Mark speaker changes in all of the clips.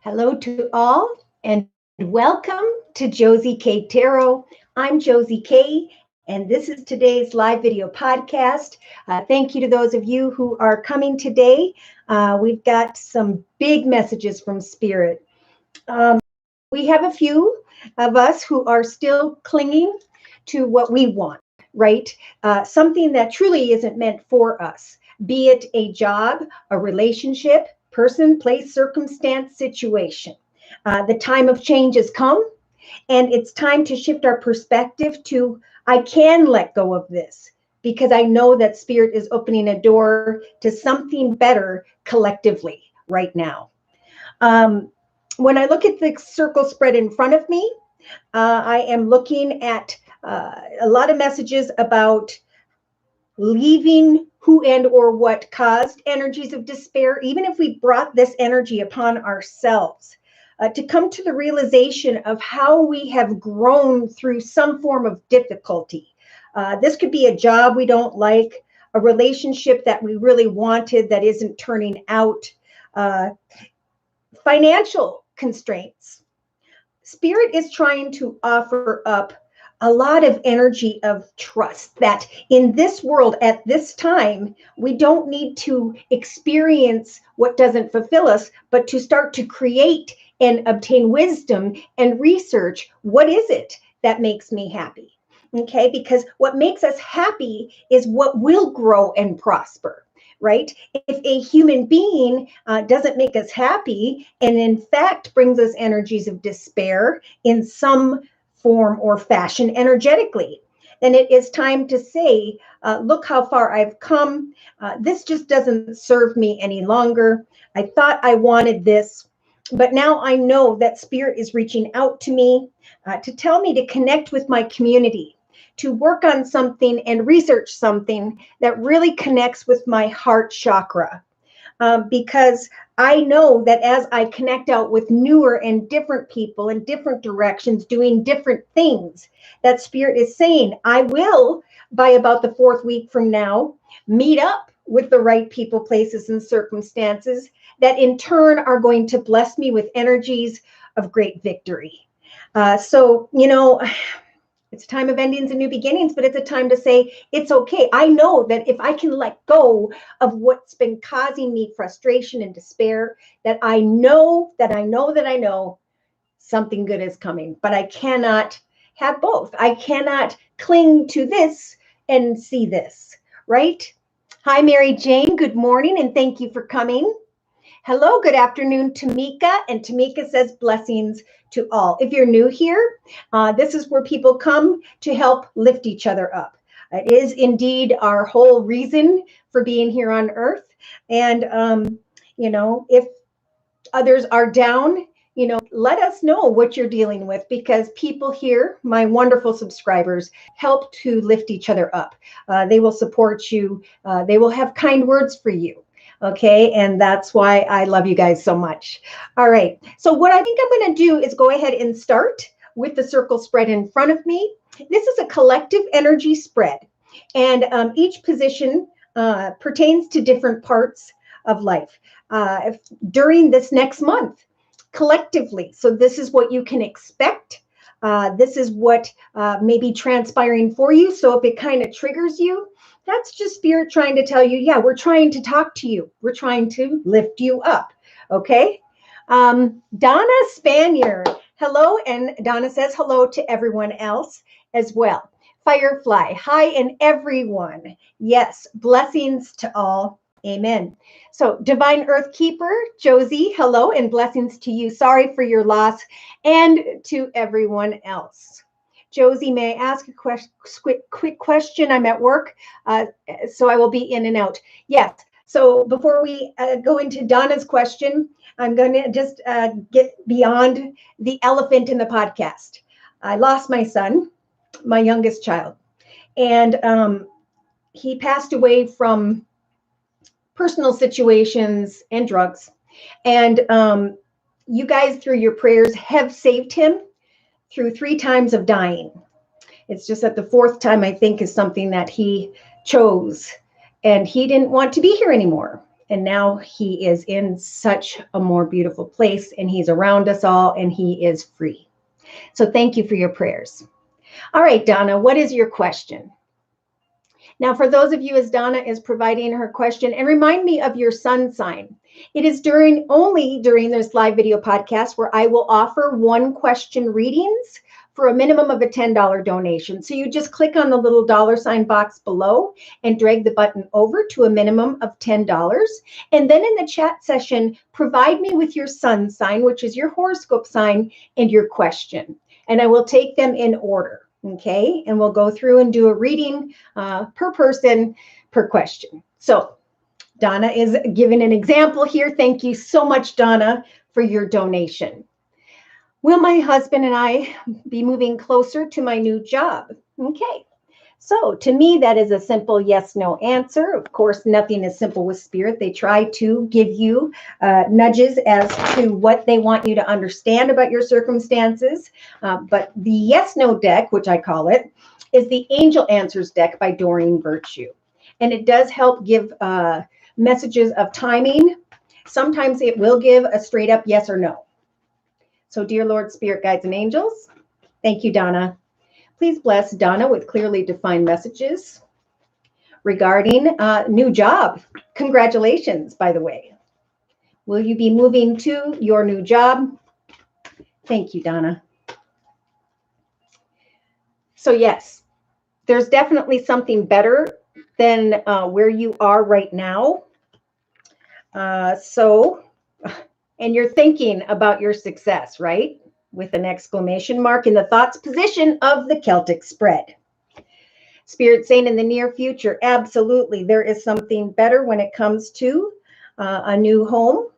Speaker 1: Hello to all and welcome to Josie K Tarot. I'm Josie K and this is today's live video podcast. Thank you to those of you who are coming today. We've got some big messages from Spirit. We have a few of us who are still clinging to what we want, right? Something that truly isn't meant for us, be it a job, a relationship, person, place, circumstance, situation. The time of change has come, and it's time to shift our perspective to, I can let go of this because I know that Spirit is opening a door to something better collectively right now. When I look at the circle spread in front of me, I am looking at a lot of messages about leaving who and or what caused energies of despair, even if we brought this energy upon ourselves, to come to the realization of how we have grown through some form of difficulty. This could be a job we don't like, a relationship that we really wanted that isn't turning out, financial constraints. Spirit is trying to offer up a lot of energy of trust that in this world at this time, we don't need to experience what doesn't fulfill us, but to start to create and obtain wisdom and research. What is it that makes me happy? Okay, because what makes us happy is what will grow and prosper. Right? If a human being doesn't make us happy and in fact brings us energies of despair in some form or fashion energetically, then it is time to say, look how far I've come. This just doesn't serve me any longer. I thought I wanted this, but now I know that Spirit is reaching out to me to tell me to connect with my community, to work on something and research something that really connects with my heart chakra. Because I know that as I connect out with newer and different people in different directions, doing different things, that Spirit is saying, I will, by about the fourth week from now, meet up with the right people, places, and circumstances that in turn are going to bless me with energies of great victory. It's a time of endings and new beginnings, but it's a time to say, it's okay. I know that if I can let go of what's been causing me frustration and despair, that I know something good is coming, but I cannot have both. I cannot cling to this and see this, right? Hi, Mary Jane. Good morning, and thank you for coming. Hello, good afternoon, Tamika. And Tamika says blessings to all. If you're new here, this is where people come to help lift each other up. It is indeed our whole reason for being here on earth. And, if others are down, let us know what you're dealing with, because people here, my wonderful subscribers, help to lift each other up. They will support you. They will have kind words for you. Okay, and that's why I love you guys so much. All right, so what I think I'm going to do is go ahead and start with the circle spread in front of me. This is a collective energy spread, and each position pertains to different parts of life during this next month collectively. So this is what you can expect. This is what may be transpiring for you. So if it kind of triggers you, that's just Spirit trying to tell you, yeah, we're trying to talk to you. We're trying to lift you up. Okay. Donna Spaniard. Hello. And Donna says hello to everyone else as well. Firefly. Hi, and everyone. Yes. Blessings to all. Amen. So Divine Earth Keeper, Josie, hello, and blessings to you. Sorry for your loss, and to everyone else. Josie, may I ask a quick question? I'm at work, so I will be in and out. Yes. So before we go into Donna's question, I'm going to just get beyond the elephant in the podcast. I lost my son, my youngest child, and he passed away from personal situations and drugs. And you guys, through your prayers, have saved him through 3 times of dying. It's just that the 4th time, I think, is something that he chose, and he didn't want to be here anymore. And now he is in such a more beautiful place, and he's around us all, and he is free. So thank you for your prayers. All right, Donna, what is your question? Now, for those of you, as Donna is providing her question, and remind me of your sun sign. It is only during this live video podcast where I will offer one question readings for a minimum of a $10 donation. So you just click on the little $ box below and drag the button over to a minimum of $10. And then in the chat session, provide me with your sun sign, which is your horoscope sign, and your question. And I will take them in order. Okay, and we'll go through and do a reading per person, per question. So Donna is giving an example here. Thank you so much, Donna, for your donation. Will my husband and I be moving closer to my new job? Okay. So to me, that is a simple yes, no answer. Of course, nothing is simple with spirit. They try to give you nudges as to what they want you to understand about your circumstances. But the yes, no deck, which I call it, is the Angel Answers deck by Doreen Virtue. And it does help give messages of timing. Sometimes it will give a straight up yes or no. So dear Lord, Spirit, Guides, and Angels, thank you, Donna. Please bless Donna with clearly defined messages regarding new job. Congratulations, by the way. Will you be moving to your new job? Thank you, Donna. So yes, there's definitely something better than where you are right now. And you're thinking about your success, right? With an exclamation mark in the thoughts position of the Celtic spread. Spirit saying in the near future, absolutely, there is something better when it comes to a new home,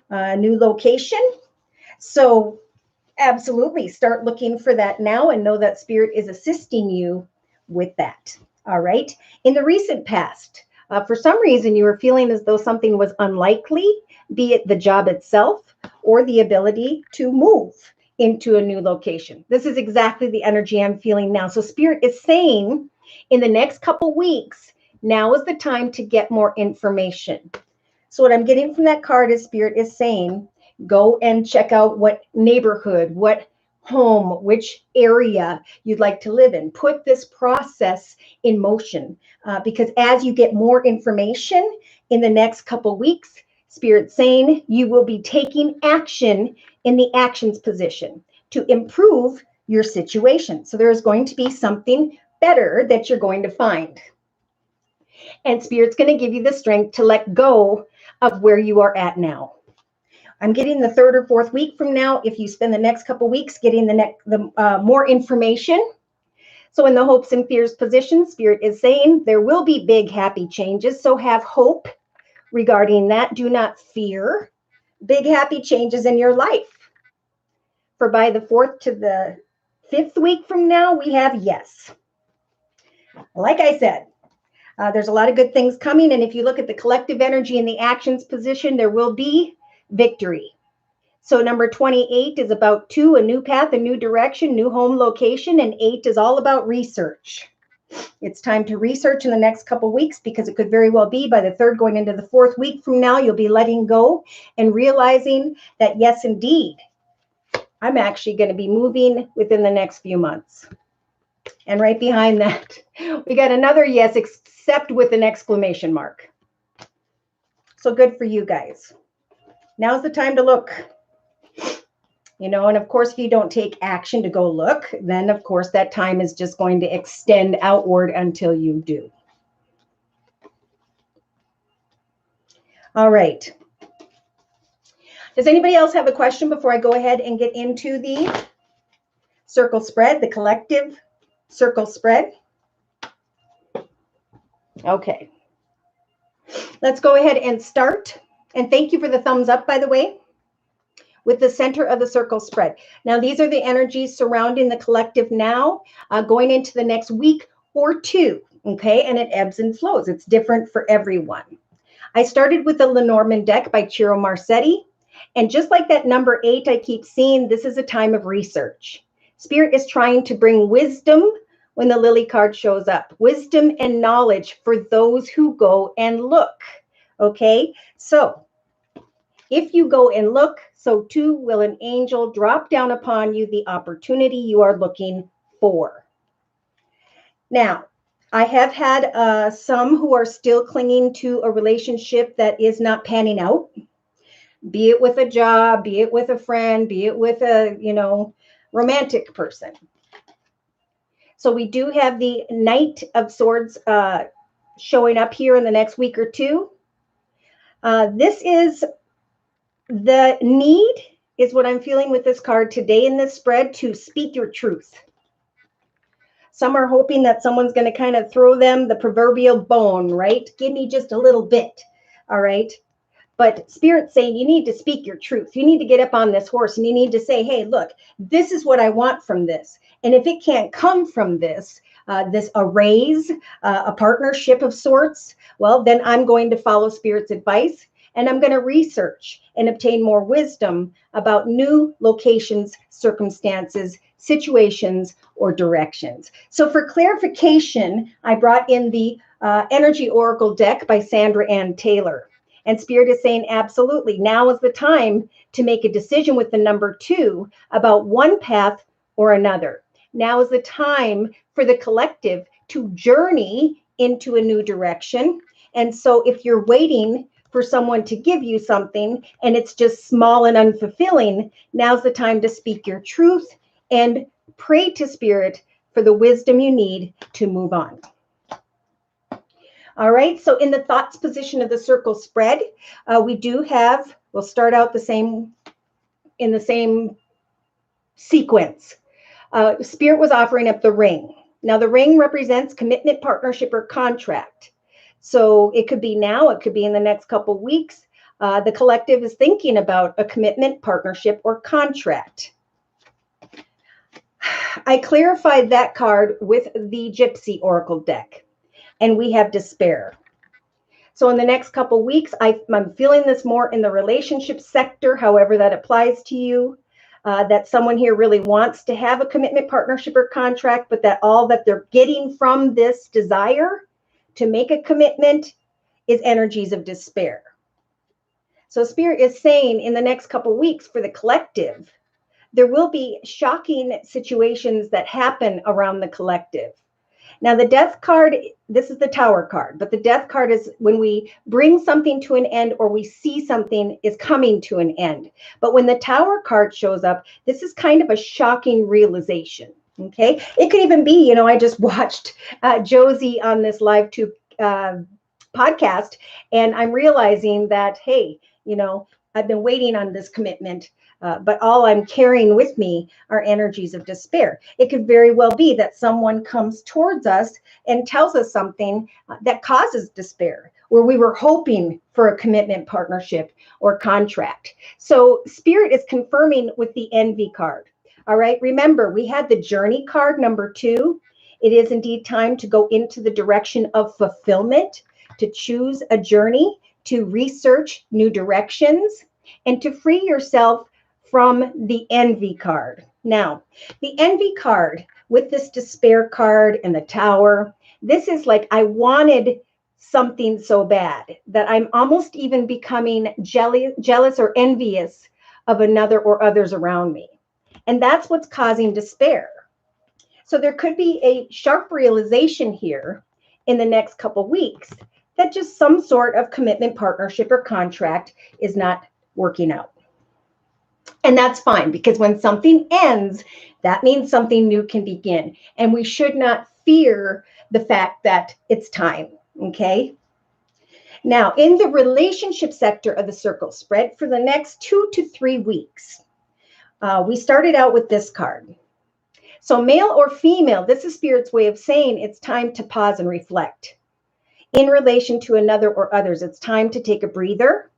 Speaker 1: a new location. So absolutely, start looking for that now and know that Spirit is assisting you with that. All right. In the recent past, for some reason, you were feeling as though something was unlikely, be it the job itself or the ability to move into a new location. This is exactly the energy I'm feeling now. So Spirit is saying in the next couple weeks, now is the time to get more information. So what I'm getting from that card is Spirit is saying, go and check out what neighborhood, what home, which area you'd like to live in. Put this process in motion because as you get more information in the next couple weeks, Spirit saying you will be taking action in the actions position to improve your situation. So there is going to be something better that you're going to find. And Spirit's going to give you the strength to let go of where you are at now. I'm getting the 3rd or 4th week from now. If you spend the next couple weeks getting the more information. So in the hopes and fears position, Spirit is saying there will be big, happy changes. So have hope regarding that. Do not fear big, happy changes in your life. For by the 4th to the 5th week from now, we have yes. Like I said, there's a lot of good things coming. And if you look at the collective energy in the actions position, there will be victory. So number 28 is about 2, a new path, a new direction, new home location. And 8 is all about research. It's time to research in the next couple weeks because it could very well be by the 3rd going into the 4th week from now, you'll be letting go and realizing that, yes, indeed, I'm actually going to be moving within the next few months. And right behind that, we got another yes, except with an exclamation mark. So good for you guys. Now's the time to look. You know, and of course, if you don't take action to go look, then of course that time is just going to extend outward until you do. All right. Does anybody else have a question before I go ahead and get into the circle spread, the collective circle spread? Okay. Let's go ahead and start. And thank you for the thumbs up, by the way, with the center of the circle spread. Now, these are the energies surrounding the collective now, going into the next week or 2, okay? And it ebbs and flows. It's different for everyone. I started with the Lenormand deck by Ciro Marsetti. And just like that number 8, I keep seeing this is a time of research. Spirit is trying to bring wisdom when the Lily card shows up. Wisdom and knowledge for those who go and look. Okay, so if you go and look, so too will an angel drop down upon you the opportunity you are looking for. Now, I have had some who are still clinging to a relationship that is not panning out, be it with a job, be it with a friend, be it with a, romantic person. So we do have the Knight of Swords showing up here in the next week or two. This is the need, is what I'm feeling with this card today in this spread, to speak your truth. Some are hoping that someone's going to kind of throw them the proverbial bone, right? Give me just a little bit, all right? But Spirit's saying you need to speak your truth. You need to get up on this horse and you need to say, hey, look, this is what I want from this. And if it can't come from this, a raise, a partnership of sorts, well, then I'm going to follow Spirit's advice and I'm going to research and obtain more wisdom about new locations, circumstances, situations, or directions. So for clarification, I brought in the Energy Oracle deck by Sandra Ann Taylor. And Spirit is saying, absolutely, now is the time to make a decision with the number 2 about one path or another. Now is the time for the collective to journey into a new direction. And so if you're waiting for someone to give you something and it's just small and unfulfilling, now's the time to speak your truth and pray to Spirit for the wisdom you need to move on. All right, so in the thoughts position of the circle spread, we do have, we'll start out in the same sequence. Spirit was offering up the ring. Now the ring represents commitment, partnership, or contract. So it could be now, it could be in the next couple weeks. The collective is thinking about a commitment, partnership, or contract. I clarified that card with the Gypsy Oracle deck. And we have despair. So in the next couple of weeks, I'm feeling this more in the relationship sector, however that applies to you, that someone here really wants to have a commitment, partnership, or contract, but that all that they're getting from this desire to make a commitment is energies of despair. So Spirit is saying in the next couple of weeks for the collective, there will be shocking situations that happen around the collective. Now, the death card, this is the Tower card, but the death card is when we bring something to an end or we see something is coming to an end. But when the Tower card shows up, this is kind of a shocking realization, okay? It could even be, I just watched Josie on this live tube podcast, and I'm realizing that, hey, I've been waiting on this commitment, but all I'm carrying with me are energies of despair. It could very well be that someone comes towards us and tells us something that causes despair, where we were hoping for a commitment, partnership, or contract. So Spirit is confirming with the Envy card. All right, remember, we had the Journey card, number 2. It is indeed time to go into the direction of fulfillment, to choose a journey, to research new directions, and to free yourself from the Envy card. Now, the Envy card with this Despair card and the Tower, this is like I wanted something so bad that I'm almost even becoming jealous or envious of another or others around me. And that's what's causing despair. So there could be a sharp realization here in the next couple weeks that just some sort of commitment, partnership, or contract is not working out. And that's fine, because when something ends, that means something new can begin. And we should not fear the fact that it's time, okay? Now, in the relationship sector of the circle spread for the next 2 to 3 weeks, we started out with this card. So male or female, this is Spirit's way of saying it's time to pause and reflect. In relation to another or others, it's time to take a breather.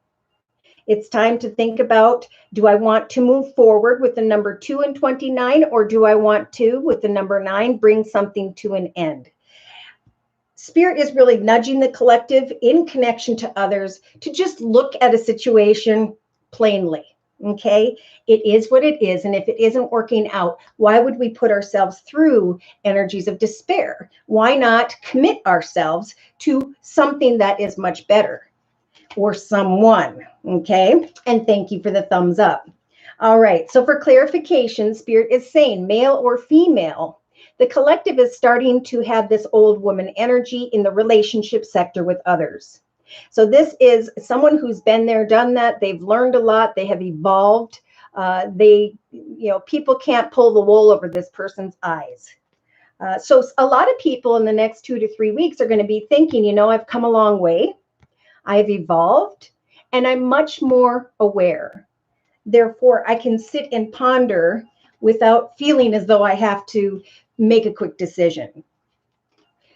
Speaker 1: It's time to think about, do I want to move forward with the number 2 and 29, or do I want to, with the number 9, bring something to an end? Spirit is really nudging the collective in connection to others to just look at a situation plainly, okay? It is what it is, and if it isn't working out, why would we put ourselves through energies of despair? Why not commit ourselves to something that is much better? or someone. Okay. And thank you for the thumbs up. All right. So for clarification, Spirit is saying male or female. The collective is starting to have this old woman energy in the relationship sector with others. So this is someone who's been there, done that. They've learned a lot. They have evolved. People can't pull the wool over this person's eyes. So a lot of people in the next 2 to 3 weeks are going to be thinking, I've come a long way. I've evolved and I'm much more aware. Therefore, I can sit and ponder without feeling as though I have to make a quick decision.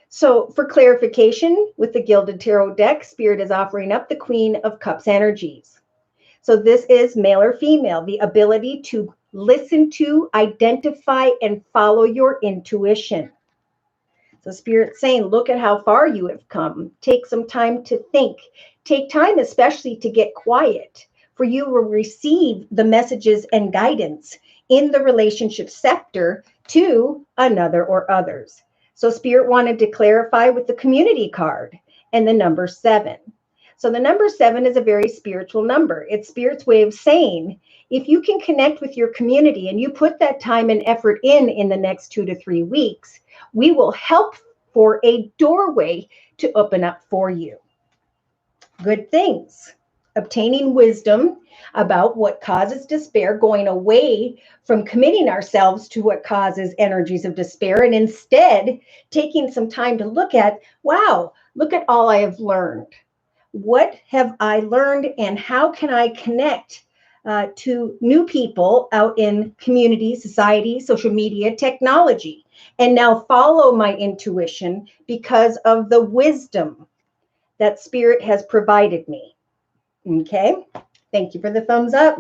Speaker 1: So for clarification, with the Gilded Tarot deck, Spirit is offering up the Queen of Cups energies. So this is male or female, the ability to listen to, identify, and follow your intuition. So Spirit's saying, look at how far you have come. Take some time to think. Take time especially to get quiet, for you will receive the messages and guidance in the relationship sector to another or others. So Spirit wanted to clarify with the community card and the number 7. So the number 7 is a very spiritual number. It's Spirit's way of saying, if you can connect with your community and you put that time and effort in the next 2 to 3 weeks, we will help for a doorway to open up for you. Good things. Obtaining wisdom about what causes despair, going away from committing ourselves to what causes energies of despair, and instead taking some time to look at, wow, look at all I have learned. What have I learned and how can I connect to new people out in community, society, social media, technology, and now follow my intuition because of the wisdom that Spirit has provided me. Okay, thank you for the thumbs up.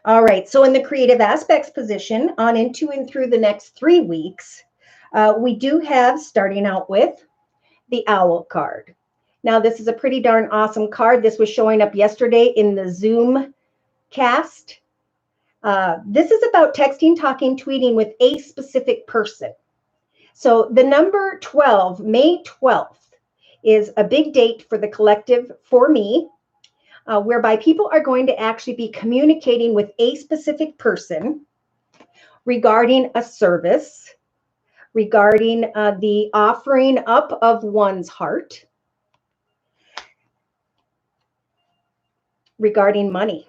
Speaker 1: All right, so in the creative aspects position on into and through the next 3 weeks, we do have, starting out with, the Owl card. Now, this is a pretty darn awesome card. This was showing up yesterday in the Zoom cast. This is about texting, talking, tweeting with a specific person. So the number 12, May 12th, is a big date for the collective for me, whereby people are going to actually be communicating with a specific person regarding a service, regarding the offering up of one's heart, regarding money.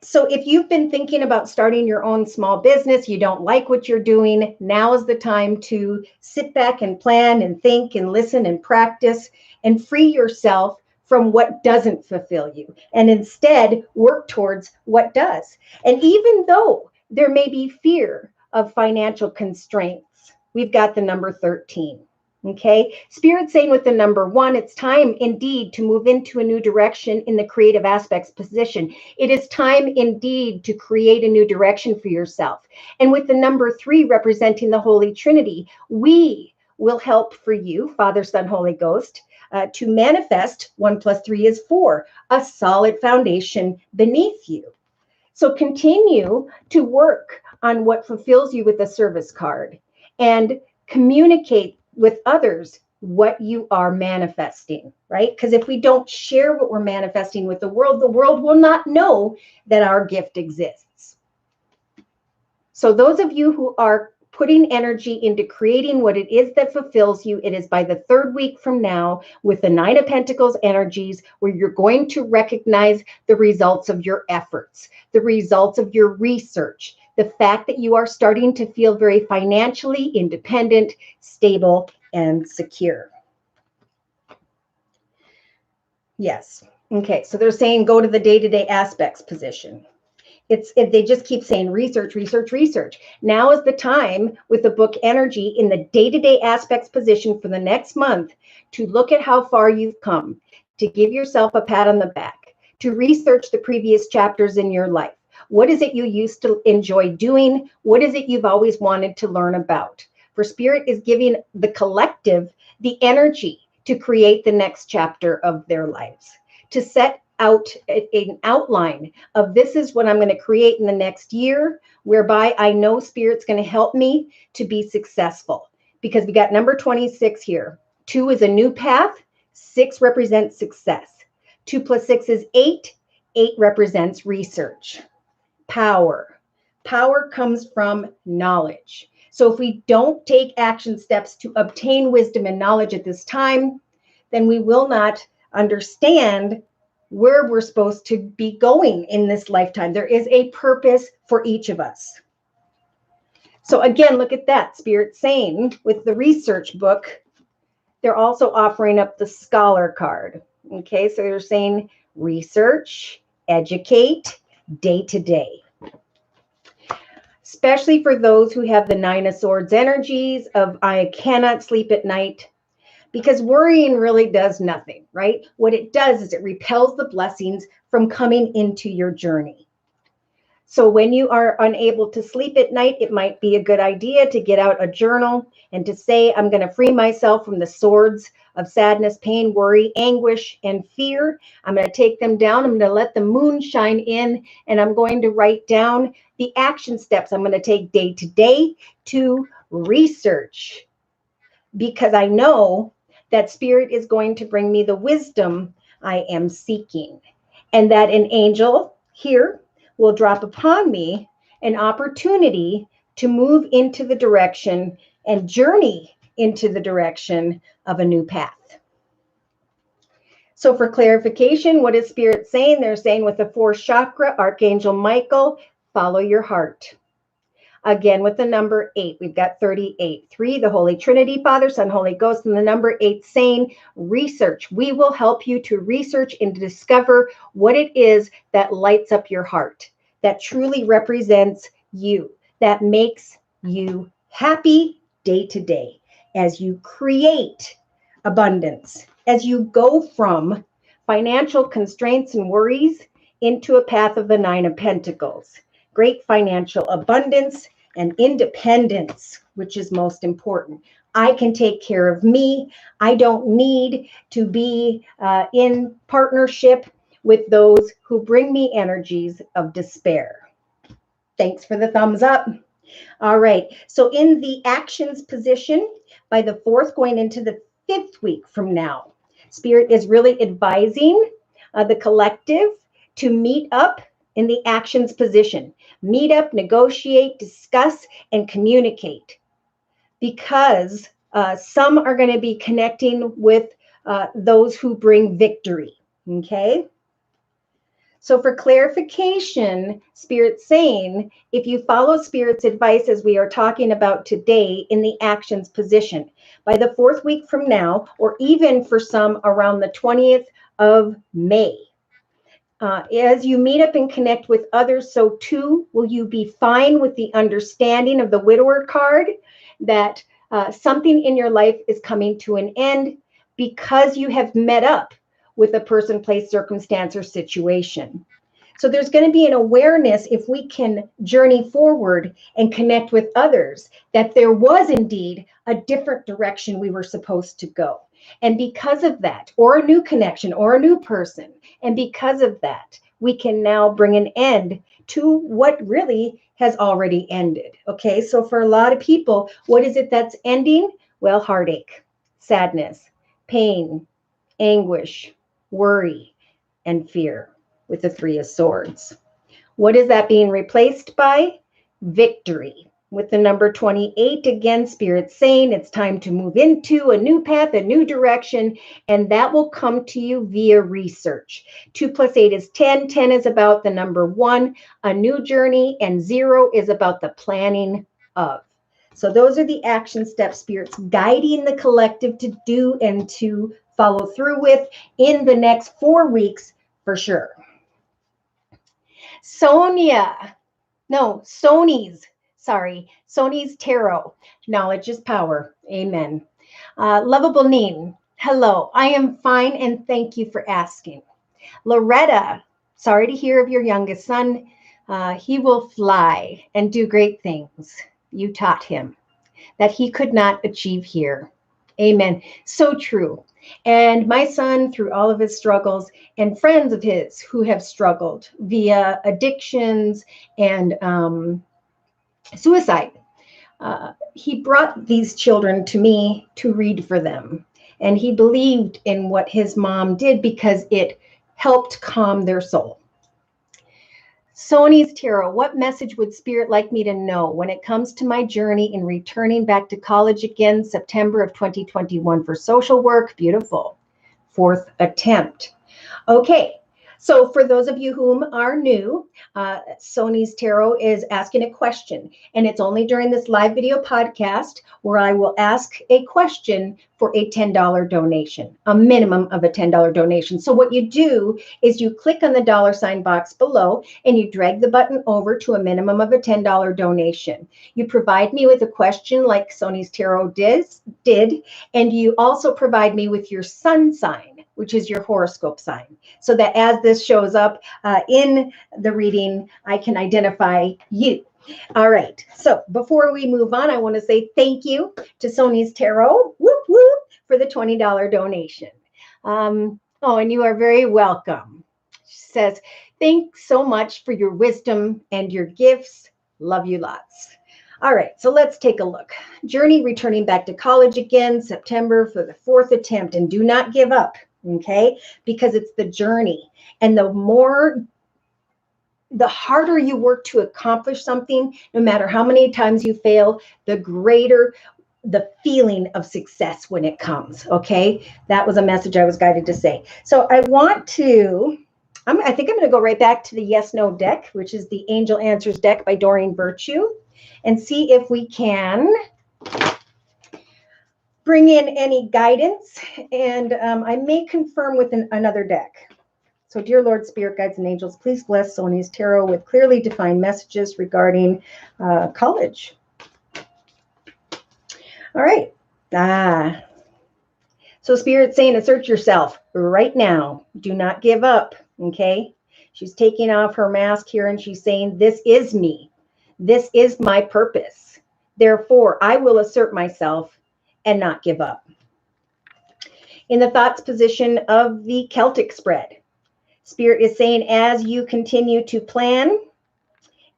Speaker 1: So if you've been thinking about starting your own small business, you don't like what you're doing, now is the time to sit back and plan and think and listen and practice and free yourself from what doesn't fulfill you and instead work towards what does. And even though there may be fear of financial constraints, we've got the number 13. Okay, Spirit saying with the number 1, it's time indeed to move into a new direction in the creative aspects position. It is time indeed to create a new direction for yourself. And with the number 3 representing the Holy Trinity, we will help for you, Father, Son, Holy Ghost, to manifest 1 + 3 is 4, a solid foundation beneath you. So continue to work on what fulfills you with the service card and communicate with others what you are manifesting, right? Because if we don't share what we're manifesting with the world will not know that our gift exists. So those of you who are putting energy into creating what it is that fulfills you, it is by the 3rd week from now with the 9 of Pentacles energies where you're going to recognize the results of your efforts, the results of your research, the fact that you are starting to feel very financially independent, stable, and secure. Yes. Okay. So they're saying go to the day-to-day aspects position. They just keep saying research, research, research. Now is the time with the book energy in the day-to-day aspects position for the next month to look at how far you've come, to give yourself a pat on the back, to research the previous chapters in your life. What is it you used to enjoy doing? What is it you've always wanted to learn about? For Spirit is giving the collective the energy to create the next chapter of their lives, to set out an outline of this is what I'm going to create in the next year, whereby I know Spirit's going to help me to be successful. Because we got number 26 here. 2 is a new path. 6 represents success. 2 plus 6 is 8. 8 represents research. Power. Power comes from knowledge. So if we don't take action steps to obtain wisdom and knowledge at this time, then we will not understand where we're supposed to be going in this lifetime. There is a purpose for each of us. So again, look at that. Spirit saying with the research book, they're also offering up the scholar card. Okay, so they're saying research, educate, day to day. Especially for those who have the 9 of Swords energies of I cannot sleep at night, because worrying really does nothing, right? What it does is it repels the blessings from coming into your journey. So when you are unable to sleep at night, it might be a good idea to get out a journal and to say, I'm going to free myself from the swords of sadness, pain, worry, anguish, and fear. I'm going to take them down. I'm going to let the moon shine in, and I'm going to write down the action steps I'm going to take day to day to research, because I know that Spirit is going to bring me the wisdom I am seeking, and that an angel here will drop upon me an opportunity to move into the direction and journey into the direction of a new path. So for clarification, what is Spirit saying? They're saying with the 4th chakra, Archangel Michael, follow your heart. Again, with the number 8, we've got 38. 3, the Holy Trinity, Father, Son, Holy Ghost, and the number 8 saying research. We will help you to research and to discover what it is that lights up your heart, that truly represents you, that makes you happy day to day as you create abundance, as you go from financial constraints and worries into a path of the 9 of Pentacles. Great financial abundance and independence, which is most important. I can take care of me. I don't need to be in partnership with those who bring me energies of despair. Thanks for the thumbs up. All right. So in the actions position, by the 4th, going into the 5th week from now, Spirit is really advising the collective to meet up in the actions position. Meet up, negotiate, discuss, and communicate. Because some are going to be connecting with those who bring victory. Okay? So for clarification, Spirit's saying, if you follow Spirit's advice as we are talking about today in the actions position, by the 4th week from now, or even for some around the 20th of May, as you meet up and connect with others, so too will you be fine with the understanding of the widower card, that something in your life is coming to an end because you have met up with a person, place, circumstance, or situation. So there's going to be an awareness, if we can journey forward and connect with others, that there was indeed a different direction we were supposed to go. And because of that, or a new connection, or a new person, and because of that, we can now bring an end to what really has already ended. Okay, so for a lot of people, what is it that's ending? Well, heartache, sadness, pain, anguish, worry, and fear with the 3 of Swords. What is that being replaced by? Victory. With the number 28, again, Spirit saying it's time to move into a new path, a new direction, and that will come to you via research. 2 plus 8 is 10. 10 is about the number 1, a new journey, and 0 is about the planning of. So those are the action steps Spirit's guiding the collective to do and to follow through with in the next 4 weeks for sure. Sony's Tarot. Knowledge is power. Amen. Lovable Neen. Hello, I am fine and thank you for asking. Loretta, sorry to hear of your youngest son. He will fly and do great things. You taught him that he could not achieve here. Amen. So true. And my son, through all of his struggles, and friends of his who have struggled via addictions and suicide, he brought these children to me to read for them. And he believed in what his mom did because it helped calm their soul. Sony's tarot, what message would Spirit like me to know when it comes to my journey in returning back to college again, September of 2021 for social work? Beautiful. 4th attempt. Okay. So for those of you whom are new, Sony's Tarot is asking a question, and it's only during this live video podcast where I will ask a question for a $10 donation, a minimum of a $10 donation. So what you do is you click on the $sign box below and you drag the button over to a minimum of a $10 donation. You provide me with a question like Sony's Tarot did, and you also provide me with your sun sign, which is your horoscope sign, so that as this shows up in the reading, I can identify you. All right. So before we move on, I want to say thank you to Sony's Tarot, whoop, whoop, for the $20 donation. Oh, and you are very welcome. She says, thanks so much for your wisdom and your gifts. Love you lots. All right, so let's take a look. Journey returning back to college again, September for the 4th attempt, and do not give up. Okay, because it's the journey, and the harder you work to accomplish something, no matter how many times you fail, the greater the feeling of success when it comes. Okay, that was a message I was guided to say. So I want to, I think I'm going to go right back to the Yes No deck, which is the Angel Answers deck by Doreen Virtue, and see if we can bring in any guidance, and I may confirm with another deck. So, dear Lord, Spirit, Guides, and Angels, please bless Sony's Tarot with clearly defined messages regarding college. All right. So Spirit's saying, assert yourself right now. Do not give up, okay? She's taking off her mask here, and she's saying, this is me. This is my purpose. Therefore, I will assert myself and not give up. In the thoughts position of the Celtic spread, Spirit is saying, as you continue to plan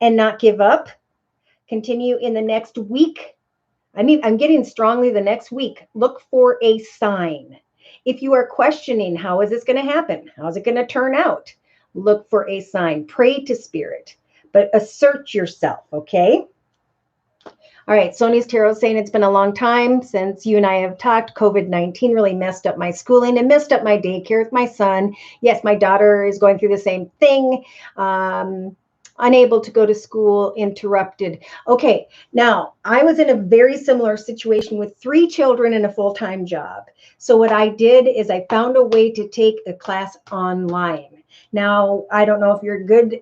Speaker 1: and not give up, continue in the next week. I'm getting strongly the next week. Look for a sign. If you are questioning, how is this going to happen? How is it going to turn out? Look for a sign. Pray to Spirit, but assert yourself, okay? All right, Sony's Tarot saying, it's been a long time since you and I have talked. COVID-19 really messed up my schooling and messed up my daycare with my son. Yes, my daughter is going through the same thing. Unable to go to school, interrupted. Okay, now I was in a very similar situation with 3 children and a full-time job. So what I did is I found a way to take a class online. Now, I don't know if you're good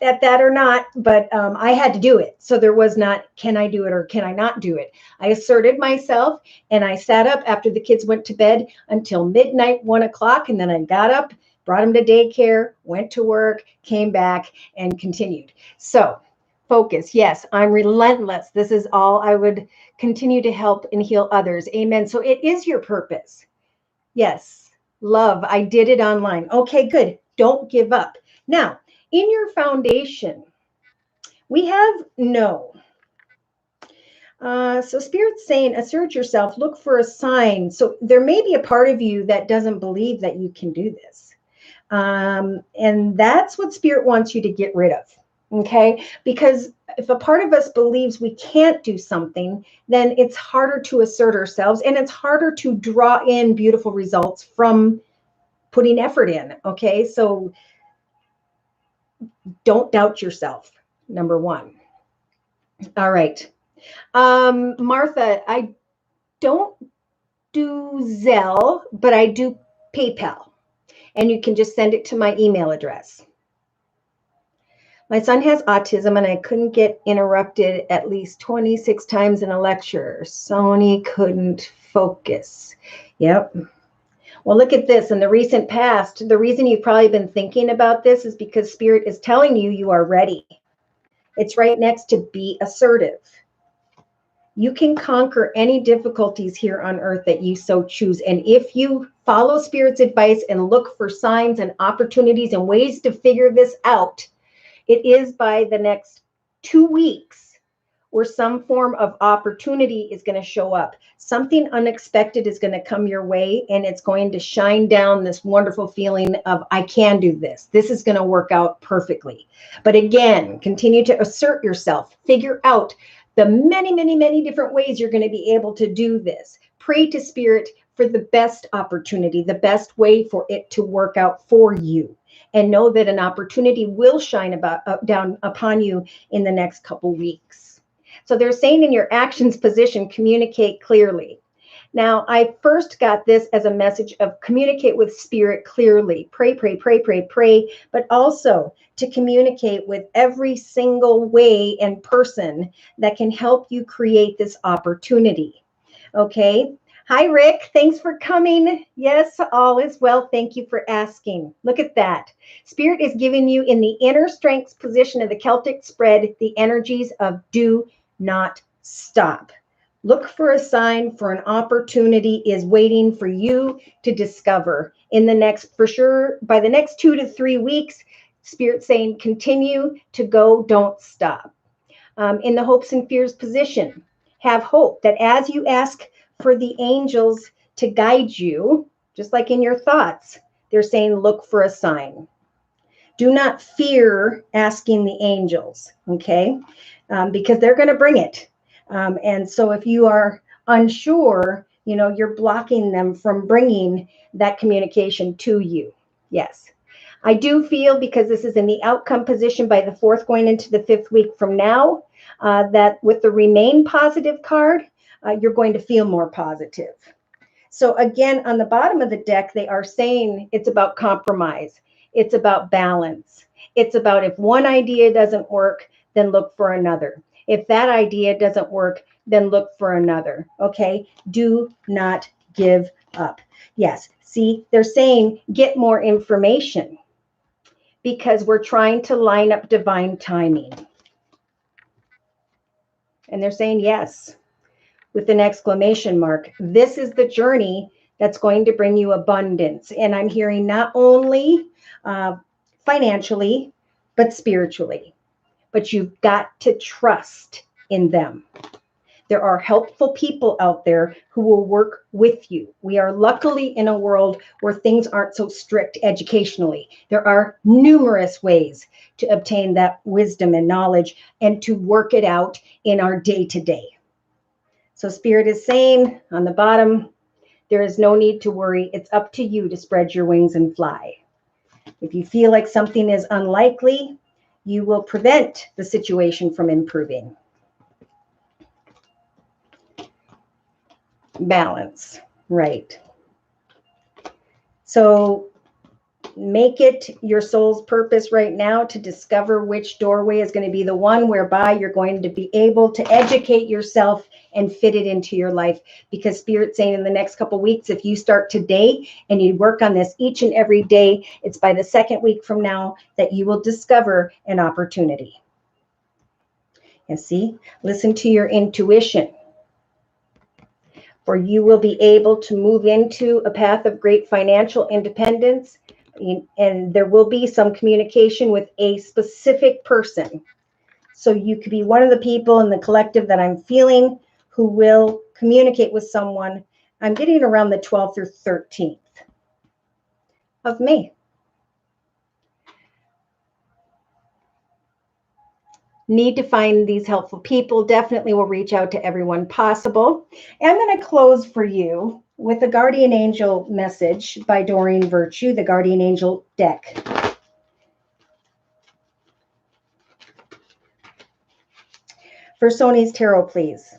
Speaker 1: at that or not, but I had to do it. So there was not, can I do it or can I not do it? I asserted myself, and I sat up after the kids went to bed until midnight, 1 o'clock. And then I got up, brought them to daycare, went to work, came back, and continued. So focus. Yes, I'm relentless. This is all I would continue to help and heal others. Amen. So it is your purpose. Yes. Love. I did it online. Okay, good. Don't give up. Now, in your foundation, we have no. So Spirit's saying, assert yourself, look for a sign. So there may be a part of you that doesn't believe that you can do this. And that's what Spirit wants you to get rid of. Okay? Because if a part of us believes we can't do something, then it's harder to assert ourselves, and it's harder to draw in beautiful results from putting effort in. Okay? So don't doubt yourself, number 1. All right. Martha, I don't do Zelle, but I do PayPal. And you can just send it to my email address. My son has autism, and I couldn't get interrupted at least 26 times in a lecture. Sony couldn't focus. Yep. Well, look at this. In the recent past, the reason you've probably been thinking about this is because Spirit is telling you you are ready. It's right next to be assertive. You can conquer any difficulties here on earth that you so choose. And if you follow Spirit's advice and look for signs and opportunities and ways to figure this out, it is by the next 2 weeks where some form of opportunity is going to show up. Something unexpected is going to come your way, and it's going to shine down this wonderful feeling of, I can do this. This is going to work out perfectly. But again, continue to assert yourself. Figure out the many, many, many different ways you're going to be able to do this. Pray to Spirit for the best opportunity, the best way for it to work out for you. And know that an opportunity will shine down upon you in the next couple weeks. So they're saying in your actions position, communicate clearly. Now, I first got this as a message of communicate with Spirit clearly. Pray, pray, pray, pray, pray, but also to communicate with every single way and person that can help you create this opportunity. Okay? Hi, Rick. Thanks for coming. Yes, all is well. Thank you for asking. Look at that. Spirit is giving you in the inner strengths position of the Celtic spread the energies of do not stop. Look for a sign for an opportunity is waiting for you to discover in the next, for sure, by the next 2 to 3 weeks. Spirit saying continue to go, don't stop. In the hopes and fears position, have hope that as you ask for the angels to guide you, just like in your thoughts, they're saying, look for a sign. Do not fear asking the angels, okay? Because they're going to bring it. And so if you are unsure, you're blocking them from bringing that communication to you. Yes. I do feel, because this is in the outcome position by the 4th going into the 5th week from now, that with the remain positive card, you're going to feel more positive. So again, on the bottom of the deck, they are saying it's about compromise. It's about balance. It's about if one idea doesn't work, then look for another. If that idea doesn't work, then look for another. Okay? Do not give up. Yes. See, they're saying get more information because we're trying to line up divine timing. And they're saying yes, with an exclamation mark. This is the journey that's going to bring you abundance. And I'm hearing not only financially, but spiritually. But you've got to trust in them. There are helpful people out there who will work with you. We are luckily in a world where things aren't so strict educationally. There are numerous ways to obtain that wisdom and knowledge and to work it out in our day-to-day. So Spirit is saying on the bottom, there is no need to worry. It's up to you to spread your wings and fly. If you feel like something is unlikely, you will prevent the situation from improving. Balance, right. So make it your soul's purpose right now to discover which doorway is going to be the one whereby you're going to be able to educate yourself and fit it into your life. Because Spirit's saying in the next couple of weeks, if you start today and you work on this each and every day, it's by the 2nd week from now that you will discover an opportunity. And see, listen to your intuition, for you will be able to move into a path of great financial independence. And there will be some communication with a specific person. So you could be one of the people in the collective that I'm feeling who will communicate with someone. I'm getting around the 12th or 13th of May. Need to find these helpful people. Definitely will reach out to everyone possible. And I'm going to close for you with a Guardian Angel message by Doreen Virtue, the Guardian Angel deck. For Sony's Tarot, please.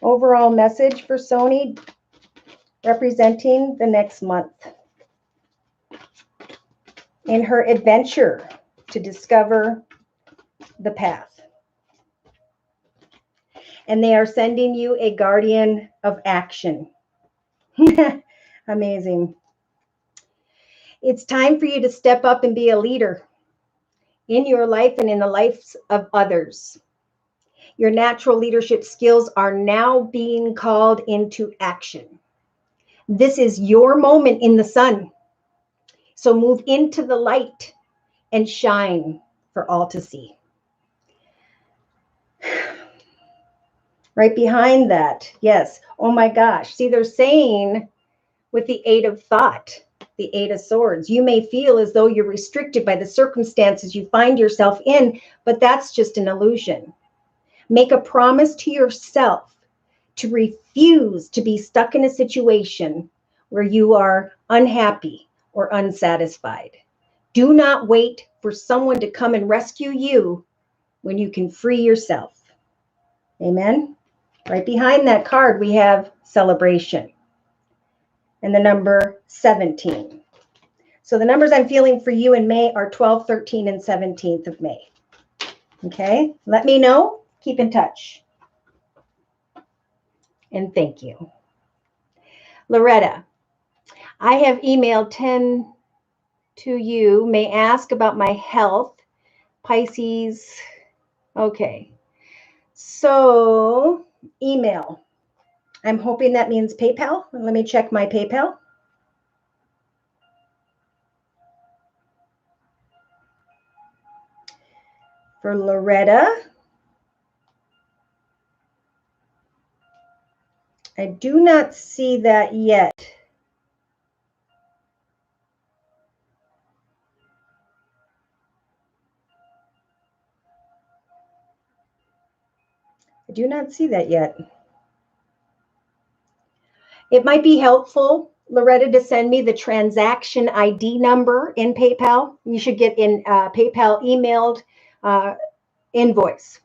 Speaker 1: Overall message for Sony, representing the next month in her adventure to discover the path. And they are sending you a guardian of action. Amazing. It's time for you to step up and be a leader in your life and in the lives of others. Your natural leadership skills are now being called into action. This is your moment in the sun. So move into the light and shine for all to see. Right behind that, yes. Oh my gosh. See, they're saying with the Eight of Thought, the Eight of Swords, you may feel as though you're restricted by the circumstances you find yourself in, but that's just an illusion. Make a promise to yourself to refuse to be stuck in a situation where you are unhappy or unsatisfied. Do not wait for someone to come and rescue you when you can free yourself. Amen. Right behind that card, we have celebration and the number 17. So the numbers I'm feeling for you in May are 12, 13, and 17th of May. Okay, let me know. Keep in touch. And thank you. Loretta, I have emailed 10 to you. May ask about my health. Pisces. Okay. So email. I'm hoping that means PayPal. Let me check my PayPal. For Loretta, I do not see that yet. I do not see that yet. It might be helpful, Loretta, to send me the transaction ID number in PayPal. You should get in PayPal emailed invoice.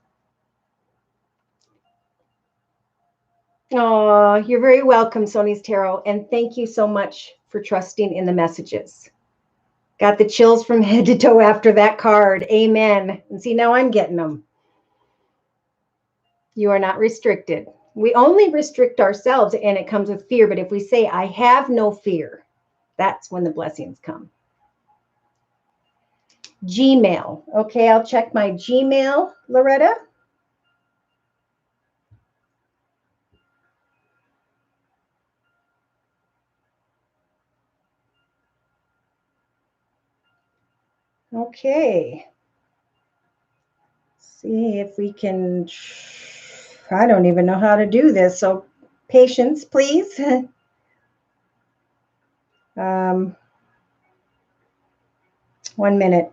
Speaker 1: Oh, you're very welcome, Sony's Tarot, and thank you so much for trusting in the messages. Got the chills from head to toe after that card. Amen. And see, now I'm getting them. You are not restricted. We only restrict ourselves, and it comes with fear. But if we say, I have no fear, that's when the blessings come. Gmail. Okay, I'll check my Gmail, Loretta. Okay. See if we can, I don't even know how to do this. So patience, please. 1 minute.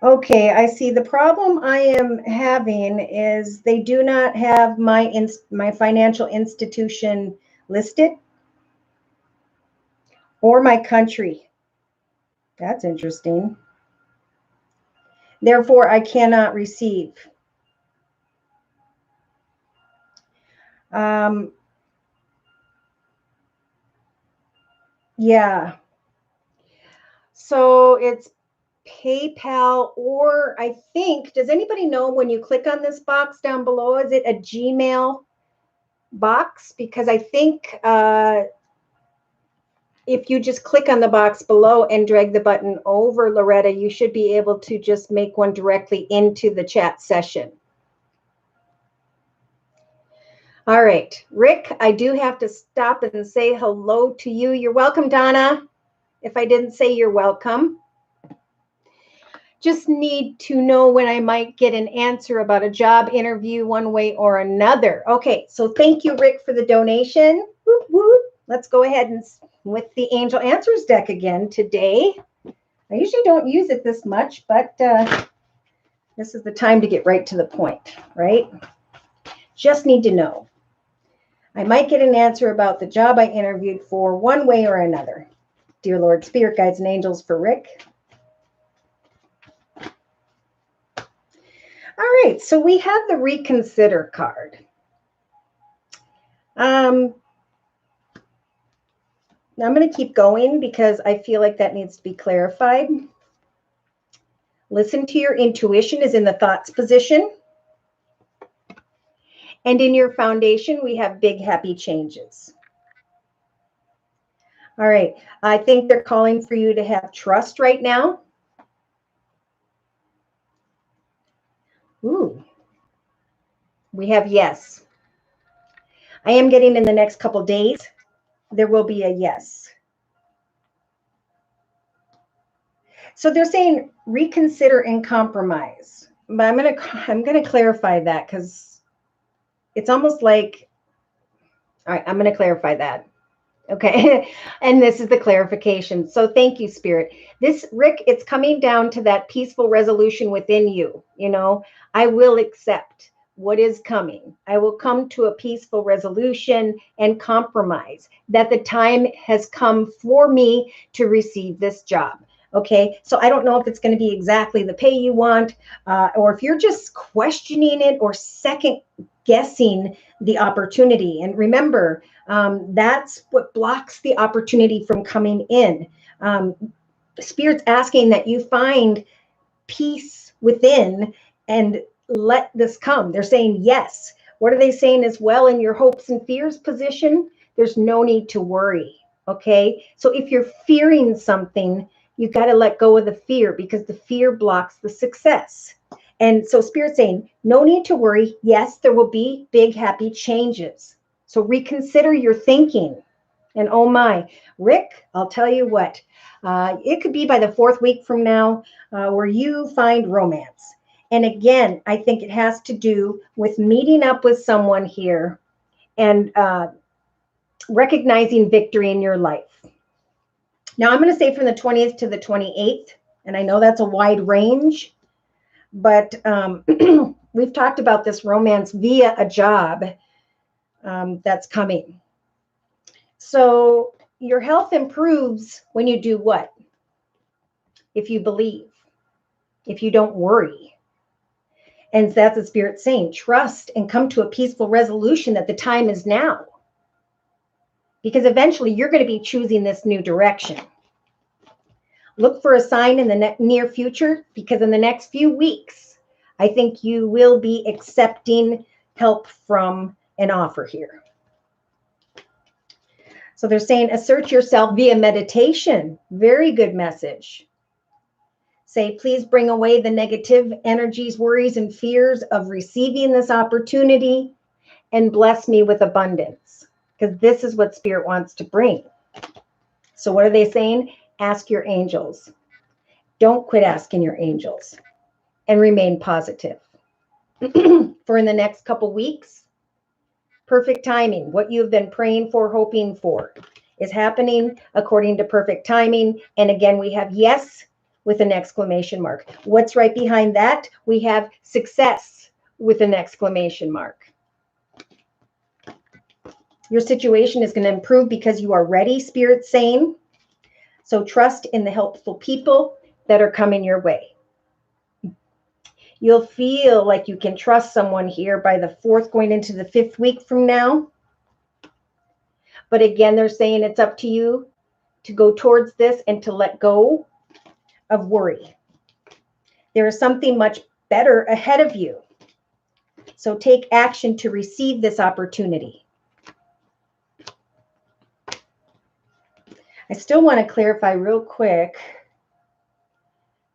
Speaker 1: Okay, I see. The problem I am having is they do not have my financial institution listed or my country. That's interesting. Therefore, I cannot receive. Yeah. So it's PayPal, or I think, does anybody know when you click on this box down below, is it a Gmail box? Because I think if you just click on the box below and drag the button over, Loretta, you should be able to just make one directly into the chat session. All right, Rick, I do have to stop and say hello to you. You're welcome, Donna. If I didn't say you're welcome. Just need to know when I might get an answer about a job interview one way or another. Okay, so thank you, Rick, for the donation. Whoop, whoop. Let's go ahead and with the Angel Answers deck again today. I usually don't use it this much, but this is the time to get right to the point, right? Just need to know. I might get an answer about the job I interviewed for one way or another. Dear Lord, Spirit Guides and Angels for Rick. All right, so we have the Reconsider card. I'm going to keep going because I feel like that needs to be clarified. Listen to your intuition is in the thoughts position. And in your foundation, we have big, happy changes. All right, I think they're calling for you to have trust right now. Ooh, we have yes. I am getting in the next couple days, there will be a yes. So they're saying reconsider and compromise. But I'm gonna clarify that because it's almost like, all right, I'm gonna clarify that. Okay. And this is the clarification. So thank you, Spirit. This, Rick, it's coming down to that peaceful resolution within you. You know, I will accept what is coming. I will come to a peaceful resolution and compromise that the time has come for me to receive this job. Okay. So I don't know if it's going to be exactly the pay you want, or if you're just questioning it or second guessing the opportunity. And remember, that's what blocks the opportunity from coming in. Spirit's asking that you find peace within and let this come. They're saying yes. What are they saying as well? In your hopes and fears position, there's no need to worry. Okay. So if you're fearing something, you've got to let go of the fear because the fear blocks the success. And so Spirit's saying, no need to worry. Yes, there will be big, happy changes. So reconsider your thinking. And oh my, Rick, I'll tell you what, it could be by the 4th week from now where you find romance. And again, I think it has to do with meeting up with someone here and recognizing victory in your life. Now, I'm going to say from the 20th to the 28th, and I know that's a wide range, but we've talked about this romance via a job that's coming. So your health improves when you do what? If you believe, if you don't worry. And that's the Spirit saying, trust and come to a peaceful resolution that the time is now. Because eventually you're going to be choosing this new direction. Look for a sign in the near future, because in the next few weeks, I think you will be accepting help from an offer here. So they're saying assert yourself via meditation. Very good message. Say, please bring away the negative energies, worries, and fears of receiving this opportunity and bless me with abundance, because this is what Spirit wants to bring. So what are they saying? Ask your angels. Don't quit asking your angels and remain positive. For in the next couple weeks, perfect timing. What you've been praying for, hoping for, is happening according to perfect timing. And again, we have yes with an exclamation mark. What's right behind that? We have success with an exclamation mark. Your situation is going to improve because you are ready, Spirit's saying. So trust in the helpful people that are coming your way. You'll feel like you can trust someone here by the 4th going into the 5th week from now. But again, they're saying it's up to you to go towards this and to let go of worry. There is something much better ahead of you. So take action to receive this opportunity. I still want to clarify real quick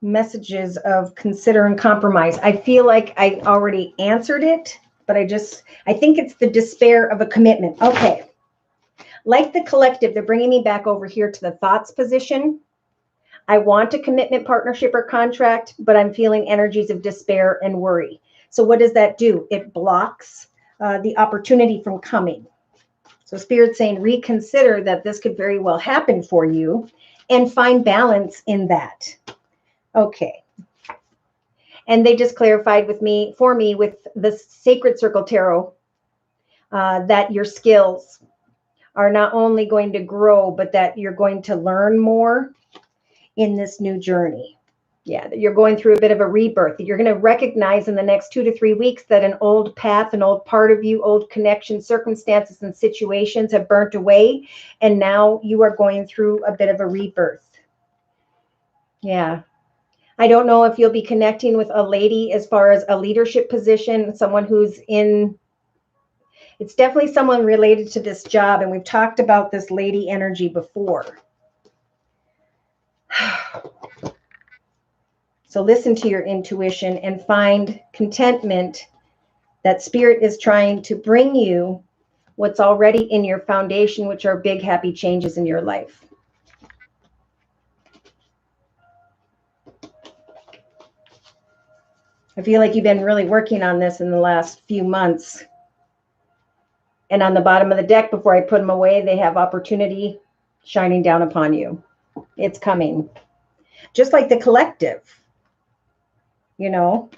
Speaker 1: messages of consider and compromise. I feel like I already answered it, but I think it's the despair of a commitment. Okay. Like the collective, they're bringing me back over here to the thoughts position. I want a commitment, partnership, or contract, but I'm feeling energies of despair and worry. So what does that do? It blocks the opportunity from coming. So Spirit's saying reconsider that this could very well happen for you and find balance in that. Okay. And they just clarified for me with the Sacred Circle Tarot that your skills are not only going to grow, but that you're going to learn more in this new journey. Yeah, you're going through a bit of a rebirth. You're going to recognize in the next 2 to 3 weeks that an old path, an old part of you, old connections, circumstances, and situations have burnt away. And now you are going through a bit of a rebirth. Yeah. I don't know if you'll be connecting with a lady as far as a leadership position, someone who's it's definitely someone related to this job. And we've talked about this lady energy before. So listen to your intuition and find contentment that Spirit is trying to bring you what's already in your foundation, which are big, happy changes in your life. I feel like you've been really working on this in the last few months. And on the bottom of the deck, before I put them away, they have opportunity shining down upon you. It's coming. Just like the collective, you know,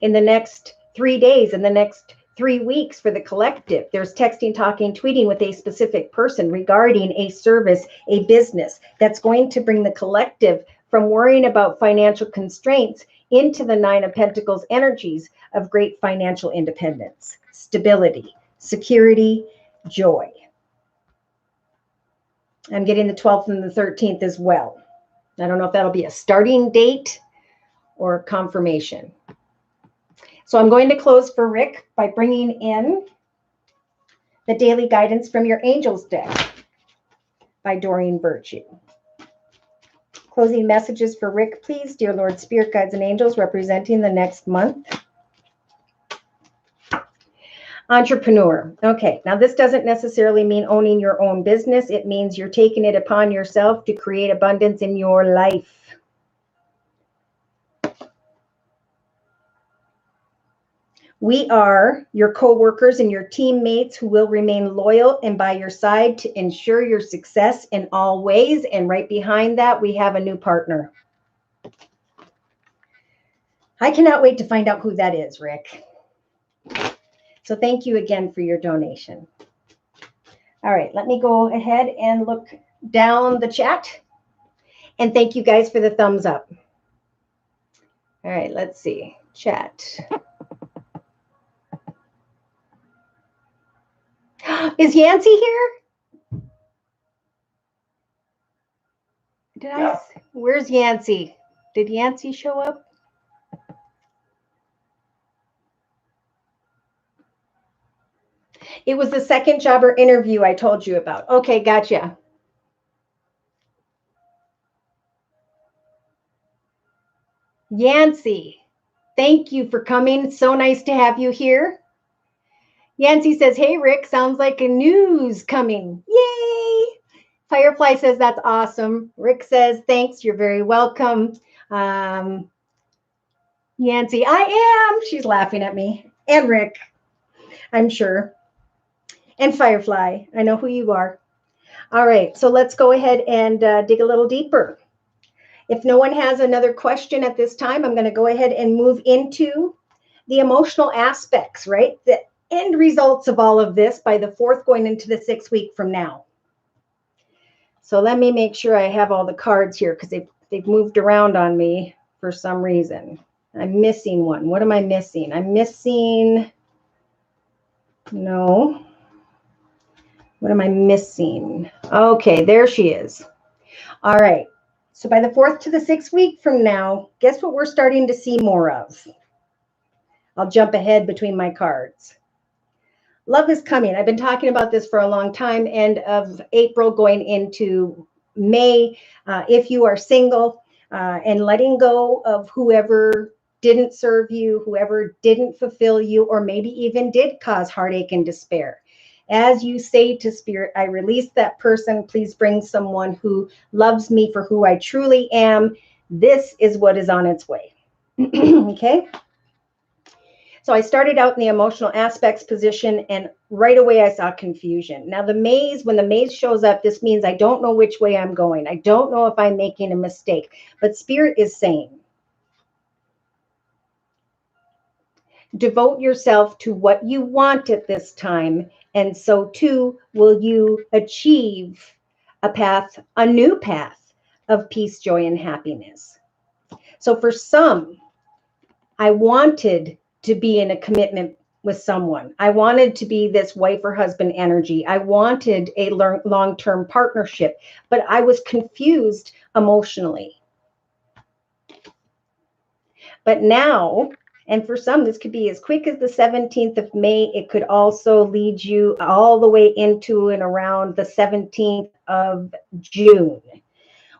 Speaker 1: in the next 3 days, in the next 3 weeks for the collective, there's texting, talking, tweeting with a specific person regarding a service, a business that's going to bring the collective from worrying about financial constraints into the Nine of Pentacles energies of great financial independence, stability, security, joy. I'm getting the 12th and the 13th as well. I don't know if that'll be a starting date or confirmation. So I'm going to close for Rick by bringing in the Daily Guidance from Your Angels deck by Doreen Virtue. Closing messages for Rick, please, dear Lord, Spirit Guides and Angels, representing the next month. Entrepreneur. Okay, now this doesn't necessarily mean owning your own business. It means you're taking it upon yourself to create abundance in your life. We are your co-workers and your teammates who will remain loyal and by your side to ensure your success in all ways. And right behind that, we have a new partner. I cannot wait to find out who that is, Rick. So thank you again for your donation. All right, let me go ahead and look down the chat. And thank you guys for the thumbs up. All right, let's see. Chat. Is Yancey here? Where's Yancey? Did Yancey show up? It was the second jobber interview I told you about. Okay, gotcha. Yancey, thank you for coming. So nice to have you here. Yancey says, hey, Rick, sounds like a news coming. Yay! Firefly says, that's awesome. Rick says, thanks, you're very welcome. Yancey, I am. She's laughing at me. And Rick, I'm sure. And Firefly, I know who you are. All right, so let's go ahead and dig a little deeper. If no one has another question at this time, I'm going to go ahead and move into the emotional aspects, right? The end results of all of this by the 4th going into the 6th week from now. So let me make sure I have all the cards here because they've moved around on me for some reason. I'm missing one. What am I missing? I'm missing... No. What am I missing? Okay, there she is. All right. So by the 4th to the 6th week from now, guess what we're starting to see more of? I'll jump ahead between my cards. Love is coming. I've been talking about this for a long time, end of April going into May. If you are single and letting go of whoever didn't serve you, whoever didn't fulfill you, or maybe even did cause heartache and despair. As you say to Spirit, I release that person. Please bring someone who loves me for who I truly am. This is what is on its way. Okay. So I started out in the emotional aspects position, and right away I saw confusion. Now the maze, when the maze shows up, this means I don't know which way I'm going. I don't know if I'm making a mistake, but Spirit is saying, devote yourself to what you want at this time, and so too will you achieve a path, a new path of peace, joy, and happiness. So for some, I wanted to be in a commitment with someone. I wanted to be this wife or husband energy. I wanted a long-term partnership, but I was confused emotionally. But now, and for some, this could be as quick as the 17th of May. It could also lead you all the way into and around the 17th of June,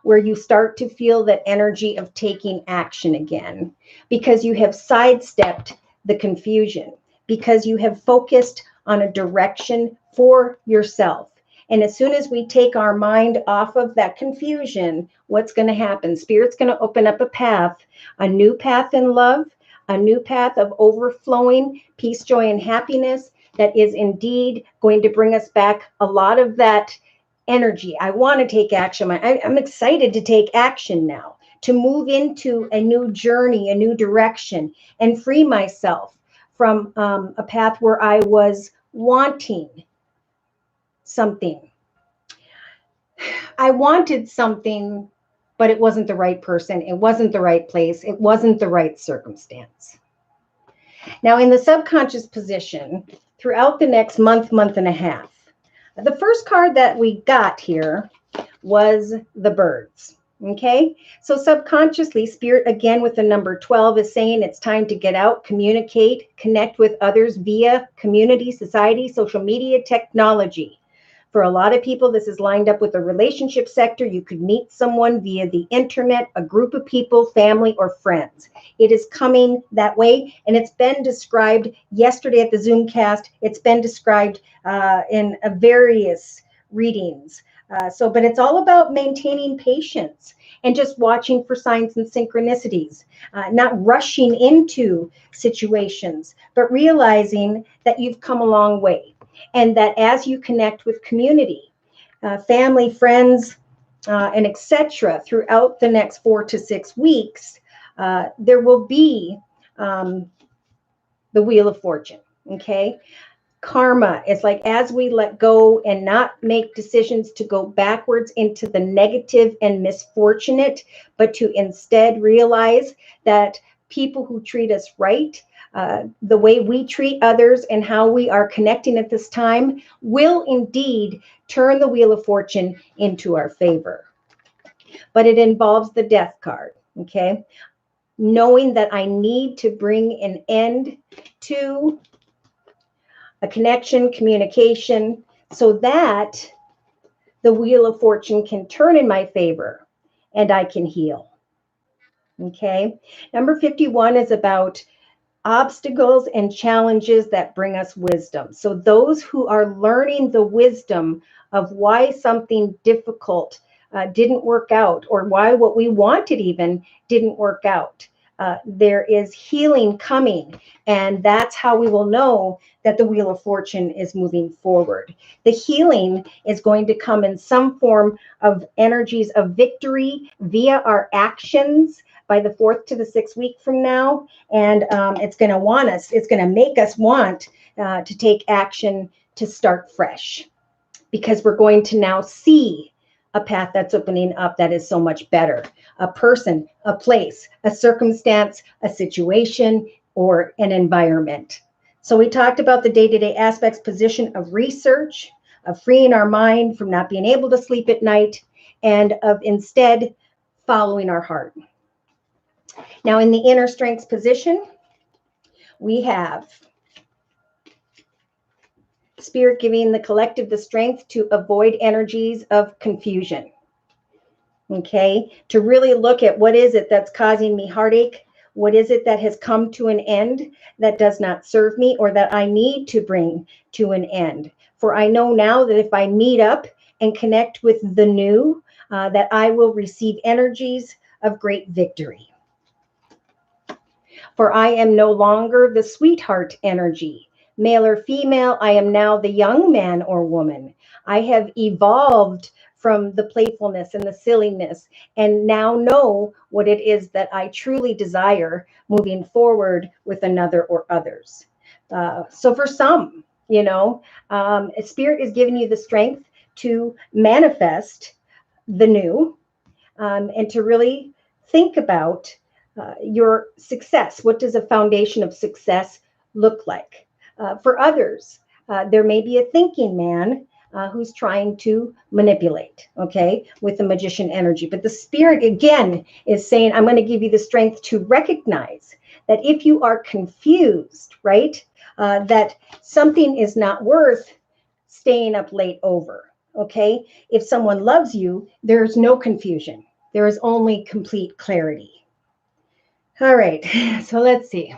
Speaker 1: where you start to feel that energy of taking action again, because you have sidestepped the confusion, because you have focused on a direction for yourself. And as soon as we take our mind off of that confusion, what's going to happen? Spirit's going to open up a new path in love, a new path of overflowing peace, joy, and happiness that is indeed going to bring us back a lot of that energy. I want to take action. I'm excited to take action now, to move into a new journey, a new direction, and free myself from a path where I was wanting something. I wanted something, but it wasn't the right person. It wasn't the right place. It wasn't the right circumstance. Now, in the subconscious position, throughout the next month, month and a half, the first card that we got here was the birds. Okay, so subconsciously, Spirit, again with the number 12, is saying it's time to get out, communicate, connect with others via community, society, social media, technology. For a lot of people, this is lined up with the relationship sector. You could meet someone via the internet, a group of people, family, or friends. It is coming that way, and it's been described yesterday at the Zoomcast. It's been described in various readings. But it's all about maintaining patience and just watching for signs and synchronicities, not rushing into situations, but realizing that you've come a long way. And that as you connect with community, family, friends, and etc. throughout the next 4 to 6 weeks, there will be the Wheel of Fortune, okay? Karma is like as we let go and not make decisions to go backwards into the negative and misfortunate, but to instead realize that people who treat us right, the way we treat others and how we are connecting at this time will indeed turn the Wheel of Fortune into our favor. But it involves the Death card, okay? Knowing that I need to bring an end to a connection, communication, so that the Wheel of Fortune can turn in my favor and I can heal. Okay. Number 51 is about obstacles and challenges that bring us wisdom. So those who are learning the wisdom of why something difficult didn't work out, or why what we wanted even didn't work out. There is healing coming, and that's how we will know that the Wheel of Fortune is moving forward. The healing is going to come in some form of energies of victory via our actions by the 4th to the 6th week from now, and it's going to make us want to take action to start fresh, because we're going to now see a path that's opening up that is so much better. A person, a place, a circumstance, a situation, or an environment. So we talked about the day-to-day aspects, position of research, of freeing our mind from not being able to sleep at night, and of instead following our heart. Now in the inner strengths position, we have Spirit giving the collective the strength to avoid energies of confusion. Okay, to really look at what is it that's causing me heartache? What is it that has come to an end that does not serve me, or that I need to bring to an end? For I know now that if I meet up and connect with the new, that I will receive energies of great victory. For I am no longer the sweetheart energy. Male or female, I am now the young man or woman. I have evolved from the playfulness and the silliness, and now know what it is that I truly desire moving forward with another or others. So for some, Spirit is giving you the strength to manifest the new, and to really think about your success. What does a foundation of success look like? For others, there may be a thinking man who's trying to manipulate, okay, with the magician energy. But the Spirit, again, is saying, I'm going to give you the strength to recognize that if you are confused, right, that something is not worth staying up late over, okay? If someone loves you, there's no confusion. There is only complete clarity. All right, so let's see.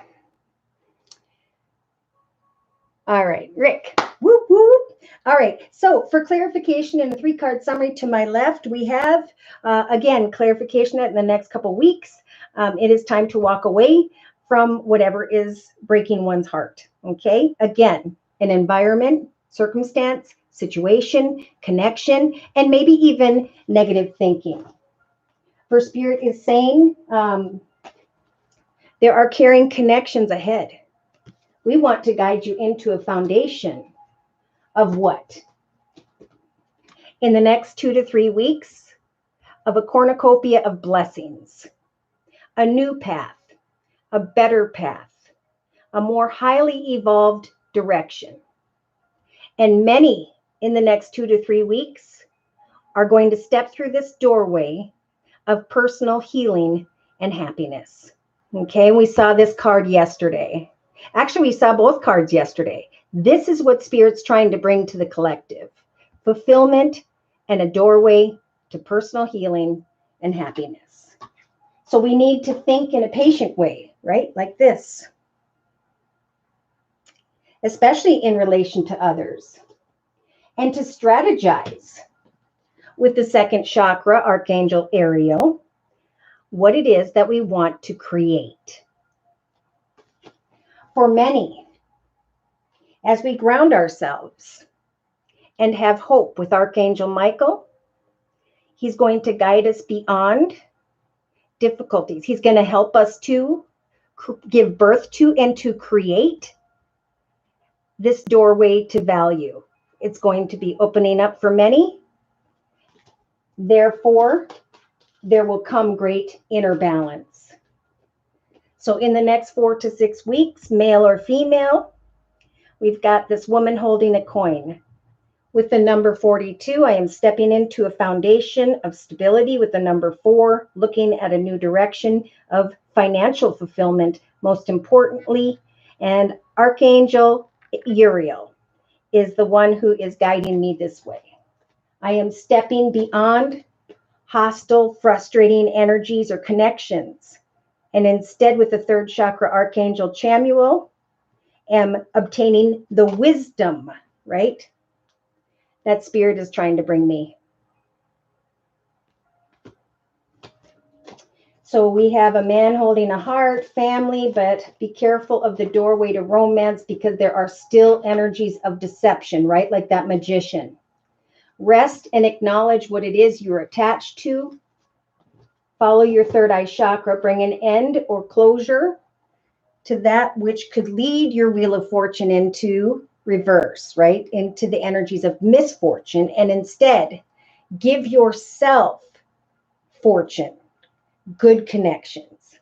Speaker 1: All right, Rick, whoop, whoop. All right. So for clarification in the 3-card summary to my left, we have, again, clarification in the next couple weeks. It is time to walk away from whatever is breaking one's heart. Okay. Again, an environment, circumstance, situation, connection, and maybe even negative thinking. For Spirit is saying there are caring connections ahead. We want to guide you into a foundation of what? In the next 2 to 3 weeks, of a cornucopia of blessings, a new path, a better path, a more highly evolved direction. And many in the next 2 to 3 weeks are going to step through this doorway of personal healing and happiness. Okay, we saw this card yesterday. Actually, we saw both cards yesterday. This is what Spirit's trying to bring to the collective: fulfillment and a doorway to personal healing and happiness. So we need to think in a patient way, right? Like this, especially in relation to others, and to strategize with the second chakra, Archangel Ariel, what it is that we want to create. For many, as we ground ourselves and have hope with Archangel Michael, he's going to guide us beyond difficulties. He's going to help us to give birth to and to create this doorway to value. It's going to be opening up for many. Therefore, there will come great inner balance. So in the next 4 to 6 weeks, male or female, we've got this woman holding a coin. With the number 42, I am stepping into a foundation of stability with the number 4, looking at a new direction of financial fulfillment, most importantly. And Archangel Uriel is the one who is guiding me this way. I am stepping beyond hostile, frustrating energies or connections. And instead, with the third chakra, Archangel Chamuel, am obtaining the wisdom, right? That Spirit is trying to bring me. So we have a man holding a heart, family, but be careful of the doorway to romance because there are still energies of deception, right? Like that magician. Rest and acknowledge what it is you're attached to. Follow your third eye chakra. Bring an end or closure to that which could lead your wheel of fortune into reverse, right? Into the energies of misfortune, and instead give yourself fortune, good connections,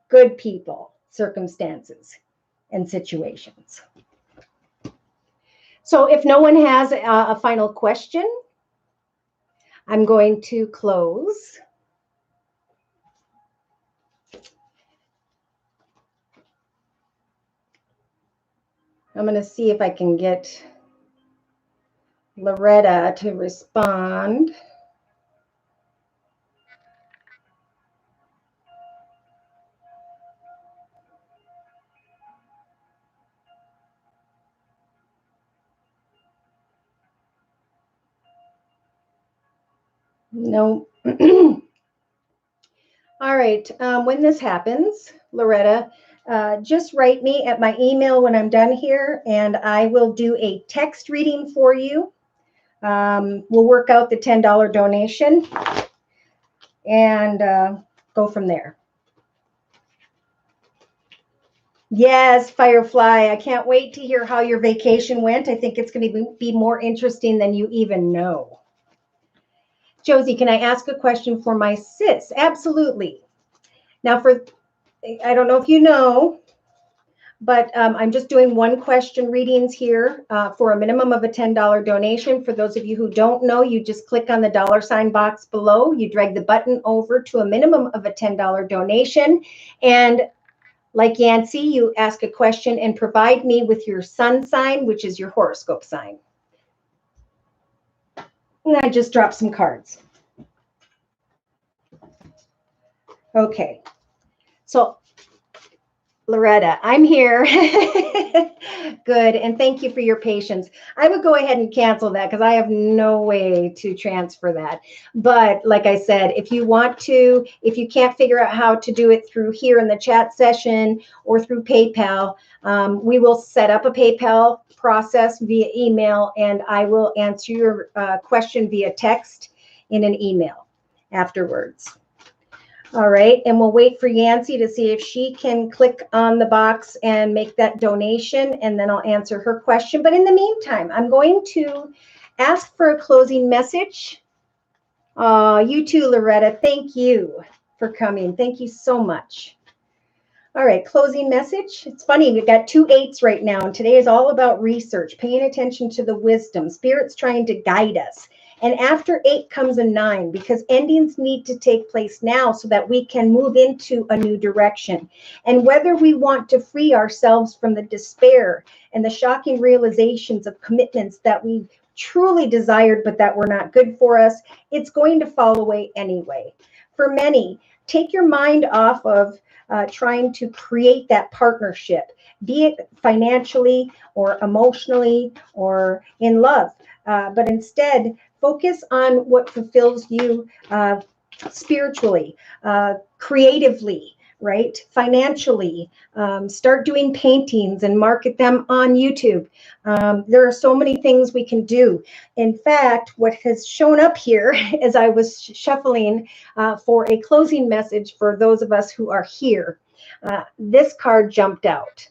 Speaker 1: good people, circumstances, and situations. So if no one has a final question, I'm going to close. I'm going to see if I can get Loretta to respond. No. All right. When this happens, Loretta, just write me at my email when I'm done here, and I will do a text reading for you. We'll work out the $10 donation and go from there. Yes, Firefly. I can't wait to hear how your vacation went. I think it's going to be more interesting than you even know. Josie, can I ask a question for my sis? Absolutely. Now, I don't know if you know, but I'm just doing one question readings here for a minimum of a $10 donation. For those of you who don't know, you just click on the $ box below. You drag the button over to a minimum of a $10 donation. And like Yancey, you ask a question and provide me with your sun sign, which is your horoscope sign. And I just dropped some cards. Okay. So Loretta, I'm here. Good. And thank you for your patience. I would go ahead and cancel that because I have no way to transfer that. But like I said, if you want to, if you can't figure out how to do it through here in the chat session or through PayPal, we will set up a PayPal process via email, and I will answer your question via text in an email afterwards. All right, and we'll wait for Yancey to see if she can click on the box and make that donation, and then I'll answer her question. But in the meantime, I'm going to ask for a closing message. You too, Loretta. Thank you for coming. Thank you so much. All right, closing message. It's funny, we've got 2 8s right now, and today is all about research, paying attention to the wisdom, spirits trying to guide us. And after 8 comes a 9, because endings need to take place now so that we can move into a new direction. And whether we want to free ourselves from the despair and the shocking realizations of commitments that we truly desired but that were not good for us, it's going to fall away anyway. For many, take your mind off of trying to create that partnership, be it financially or emotionally or in love, but instead focus on what fulfills you spiritually, creatively, right? Financially. Start doing paintings and market them on YouTube. There are so many things we can do. In fact, what has shown up here as I was shuffling for a closing message for those of us who are here, this card jumped out.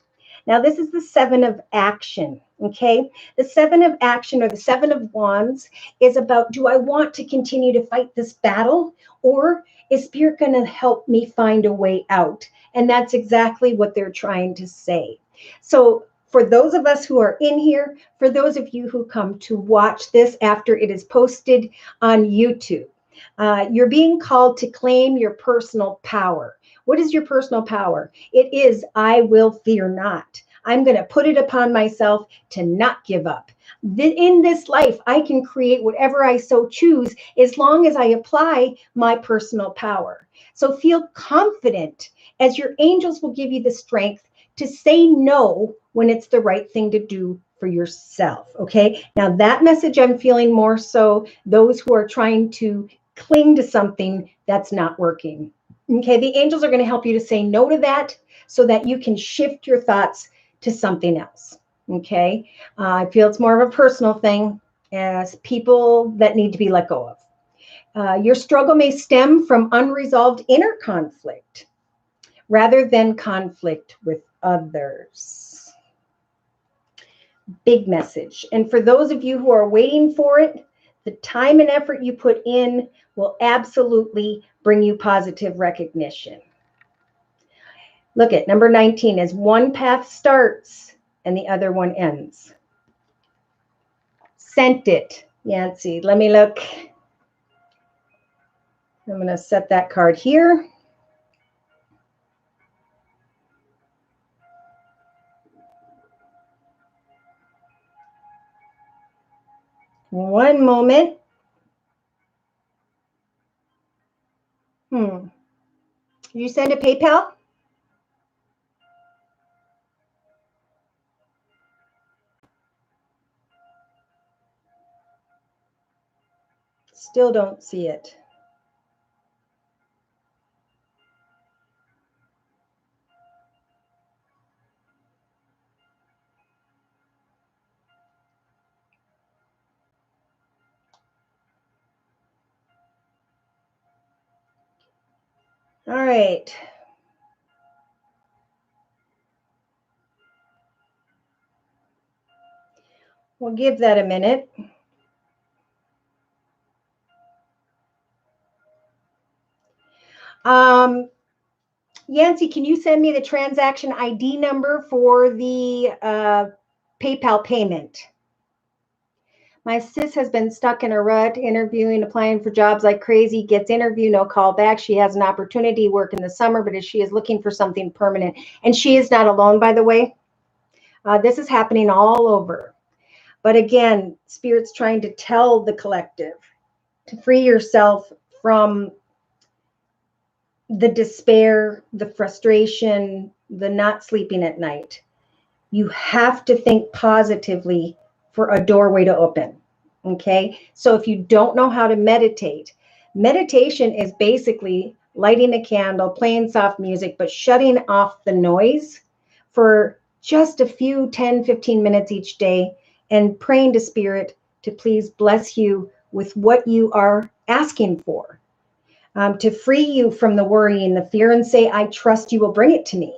Speaker 1: Now, this is the 7 of action, okay? The 7 of action, or the 7 of wands, is about, do I want to continue to fight this battle, or is Spirit going to help me find a way out? And that's exactly what they're trying to say. So for those of us who are in here, for those of you who come to watch this after it is posted on YouTube, you're being called to claim your personal power. What is your personal power? It is, I will fear not. I'm going to put it upon myself to not give up. In this life, I can create whatever I so choose as long as I apply my personal power. So feel confident, as your angels will give you the strength to say no when it's the right thing to do for yourself. Okay. Now that message, I'm feeling more so those who are trying to cling to something that's not working. Okay, the angels are going to help you to say no to that so that you can shift your thoughts to something else. Okay, I feel it's more of a personal thing, as people that need to be let go of. Your struggle may stem from unresolved inner conflict rather than conflict with others. Big message. And for those of you who are waiting for it, the time and effort you put in will absolutely bring you positive recognition. Look at number 19, as one path starts and the other one ends. Sent it, Yancey. Let me look. I'm going to set that card here. One moment. Did you send a PayPal? Still don't see it. All right. We'll give that a minute. Yancey, can you send me the transaction ID number for the PayPal payment? My sis has been stuck in a rut, interviewing, applying for jobs like crazy, gets interview, no call back. She has an opportunity work in the summer, but she is looking for something permanent. And she is not alone, by the way. This is happening all over. But again, Spirit's trying to tell the collective to free yourself from the despair, the frustration, the not sleeping at night. You have to think positively for a doorway to open. Okay. So if you don't know how to meditate, meditation is basically lighting a candle, playing soft music, but shutting off the noise for just a few 10, 15 minutes each day and praying to Spirit to please bless you with what you are asking for, to free you from the worry and the fear and say, I trust you will bring it to me.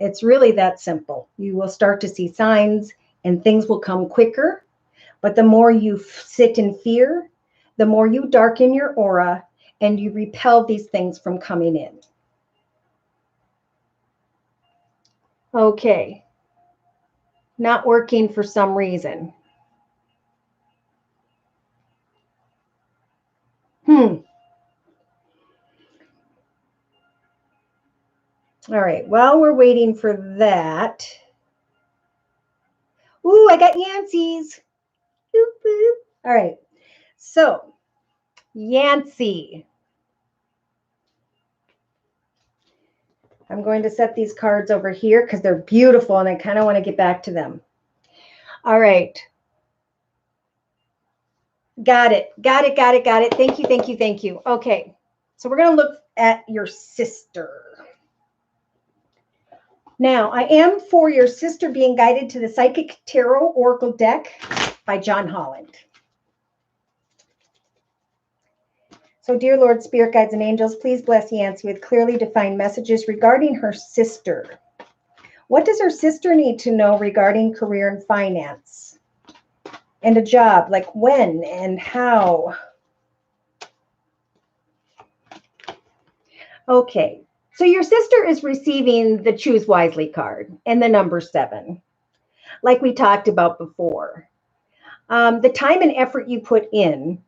Speaker 1: It's really that simple. You will start to see signs and things will come quicker. But the more you sit in fear, the more you darken your aura and you repel these things from coming in. Okay. Not working for some reason. All right. While we're waiting for that. Ooh, I got Yancey's. Boop, boop. All right. So, Yancey. I'm going to set these cards over here because they're beautiful and I kind of want to get back to them. All right. Got it. Got it. Got it. Got it. Thank you. Thank you. Thank you. Okay. So we're going to look at your sister. Now, I am for your sister being guided to the Psychic Tarot Oracle deck by John Holland. So, dear Lord, Spirit Guides and Angels, please bless Yancey with clearly defined messages regarding her sister. What does her sister need to know regarding career and finance? And a job, like when and how? Okay. So your sister is receiving the Choose Wisely card and the number 7, like we talked about before. The time and effort you put in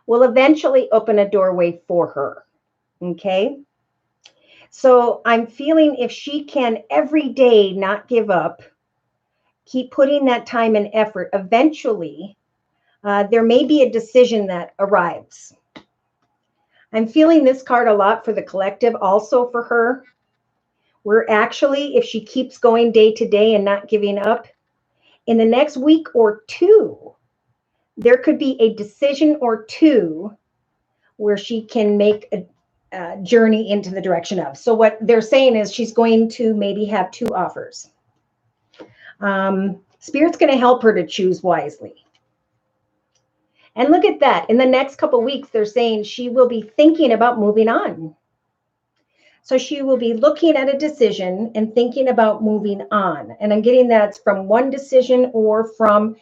Speaker 1: will eventually open a doorway for her. Okay. So I'm feeling if she can every day not give up, keep putting that time and effort, eventually there may be a decision that arrives. I'm feeling this card a lot for the collective, also for her. We're actually, if she keeps going day to day and not giving up, in the next week or two, there could be a decision or two where she can make a journey into the direction of. So what they're saying is she's going to maybe have 2 offers. Spirit's going to help her to choose wisely. And look at that. In the next couple of weeks, they're saying she will be thinking about moving on. So she will be looking at a decision and thinking about moving on. And I'm getting that's from one decision or from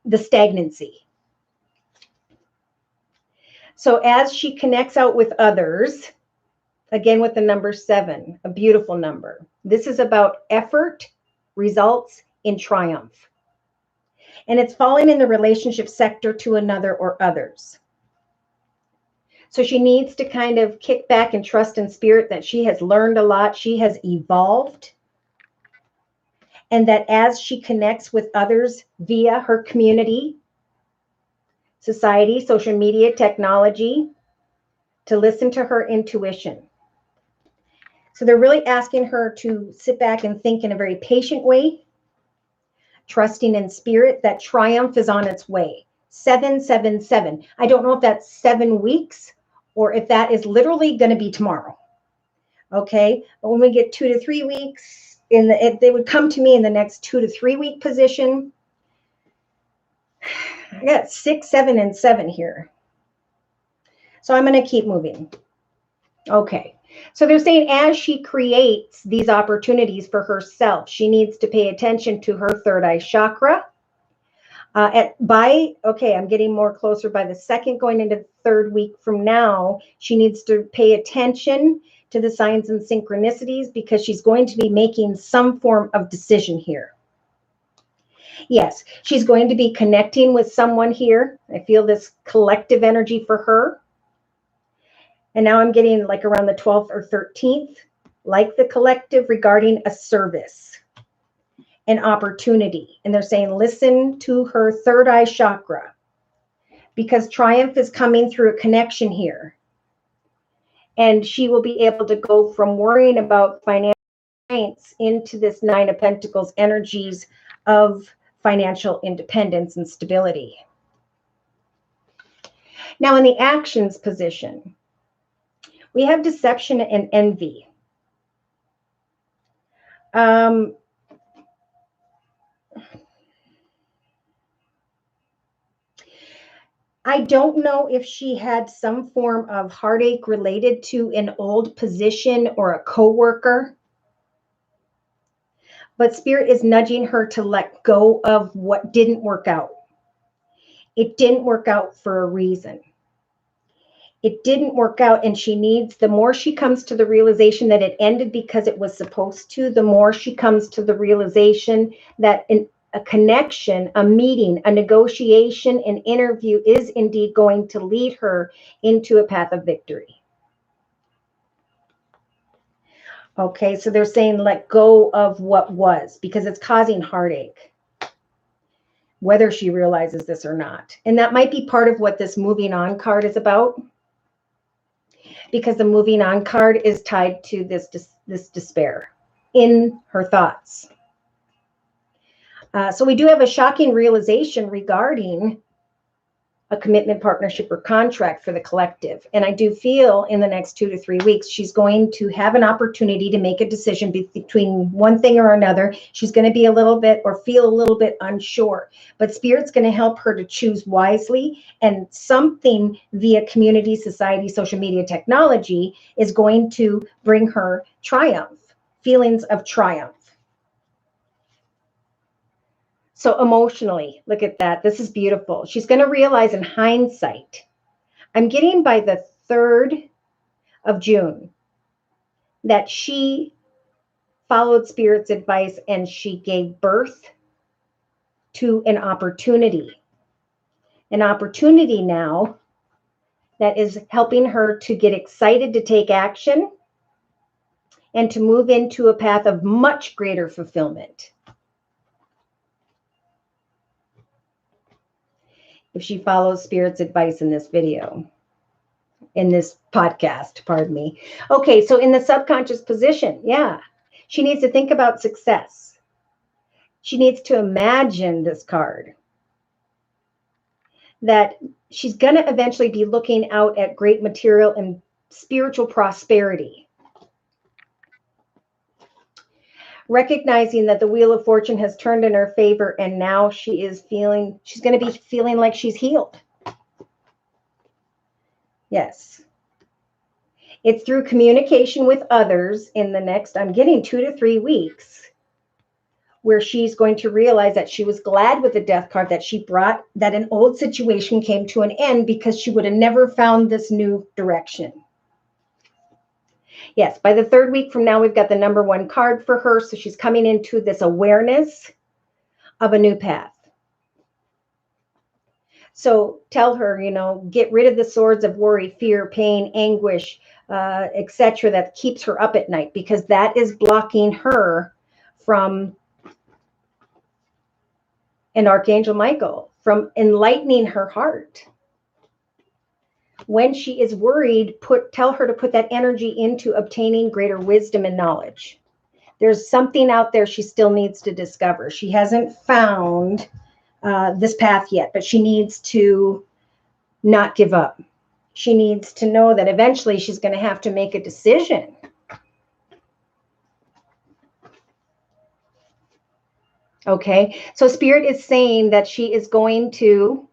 Speaker 1: the stagnancy. So as she connects out with others, again with the number 7, a beautiful number. This is about effort, results in triumph. And it's falling in the relationship sector to another or others. So she needs to kind of kick back and trust in Spirit that she has learned a lot. She has evolved. And that as she connects with others via her community, society, social media, technology, to listen to her intuition. So they're really asking her to sit back and think in a very patient way, trusting in Spirit that triumph is on its way. 777. I don't know if that's 7 weeks or if that is literally going to be tomorrow. Okay. But when we get 2 to 3 weeks, they would come to me in the next 2 to 3 week position. I got 6, 7, and 7 here. So I'm going to keep moving. Okay. So they're saying as she creates these opportunities for herself, she needs to pay attention to her third eye chakra. I'm getting more closer by the second, going into the 3rd week from now, she needs to pay attention to the signs and synchronicities because she's going to be making some form of decision here. Yes, she's going to be connecting with someone here. I feel this collective energy for her. And now I'm getting like around the 12th or 13th, like the collective regarding a service, an opportunity. And they're saying, listen to her third eye chakra because triumph is coming through a connection here. And she will be able to go from worrying about financial constraints into this Nine of Pentacles energies of financial independence and stability. Now, in the actions position, we have deception and envy. I don't know if she had some form of heartache related to an old position or a coworker, but Spirit is nudging her to let go of what didn't work out. It didn't work out for a reason. It didn't work out, and she needs, the more she comes to the realization that it ended because it was supposed to, the more she comes to the realization that a connection, a meeting, a negotiation, an interview is indeed going to lead her into a path of victory. Okay, so they're saying let go of what was, because it's causing heartache, whether she realizes this or not. And that might be part of what this moving on card is about, because the moving on card is tied to this despair in her thoughts. So we do have a shocking realization regarding a commitment, partnership, or contract for the collective. And I do feel in the next 2 to 3 weeks, she's going to have an opportunity to make a decision between one thing or another. She's going to be a little bit or feel a little bit unsure, but Spirit's going to help her to choose wisely, and something via community, society, social media, technology is going to bring her triumph, feelings of triumph. So emotionally, look at that. This is beautiful. She's going to realize in hindsight, I'm getting by the 3rd of June, that she followed Spirit's advice and she gave birth to an opportunity. An opportunity now that is helping her to get excited to take action and to move into a path of much greater fulfillment. If she follows Spirit's advice in this video, in this podcast, pardon me. Okay, so in the subconscious position, yeah, she needs to think about success. She needs to imagine this card, that she's going to eventually be looking out at great material and spiritual prosperity. Recognizing that the Wheel of Fortune has turned in her favor, and now she's going to be feeling like she's healed. Yes. It's through communication with others in the next, I'm getting 2 to 3 weeks, where she's going to realize that she was glad with the Death card that she brought, that an old situation came to an end, because she would have never found this new direction. Yes, by the 3rd week from now, we've got the number 1 card for her. So she's coming into this awareness of a new path. So tell her, get rid of the swords of worry, fear, pain, anguish, etc. that keeps her up at night, because that is blocking her from an Archangel Michael, from enlightening her heart. When she is worried, tell her to put that energy into obtaining greater wisdom and knowledge. There's something out there she still needs to discover. She hasn't found this path yet, but she needs to not give up. She needs to know that eventually she's going to have to make a decision. Okay, so Spirit is saying that she is going to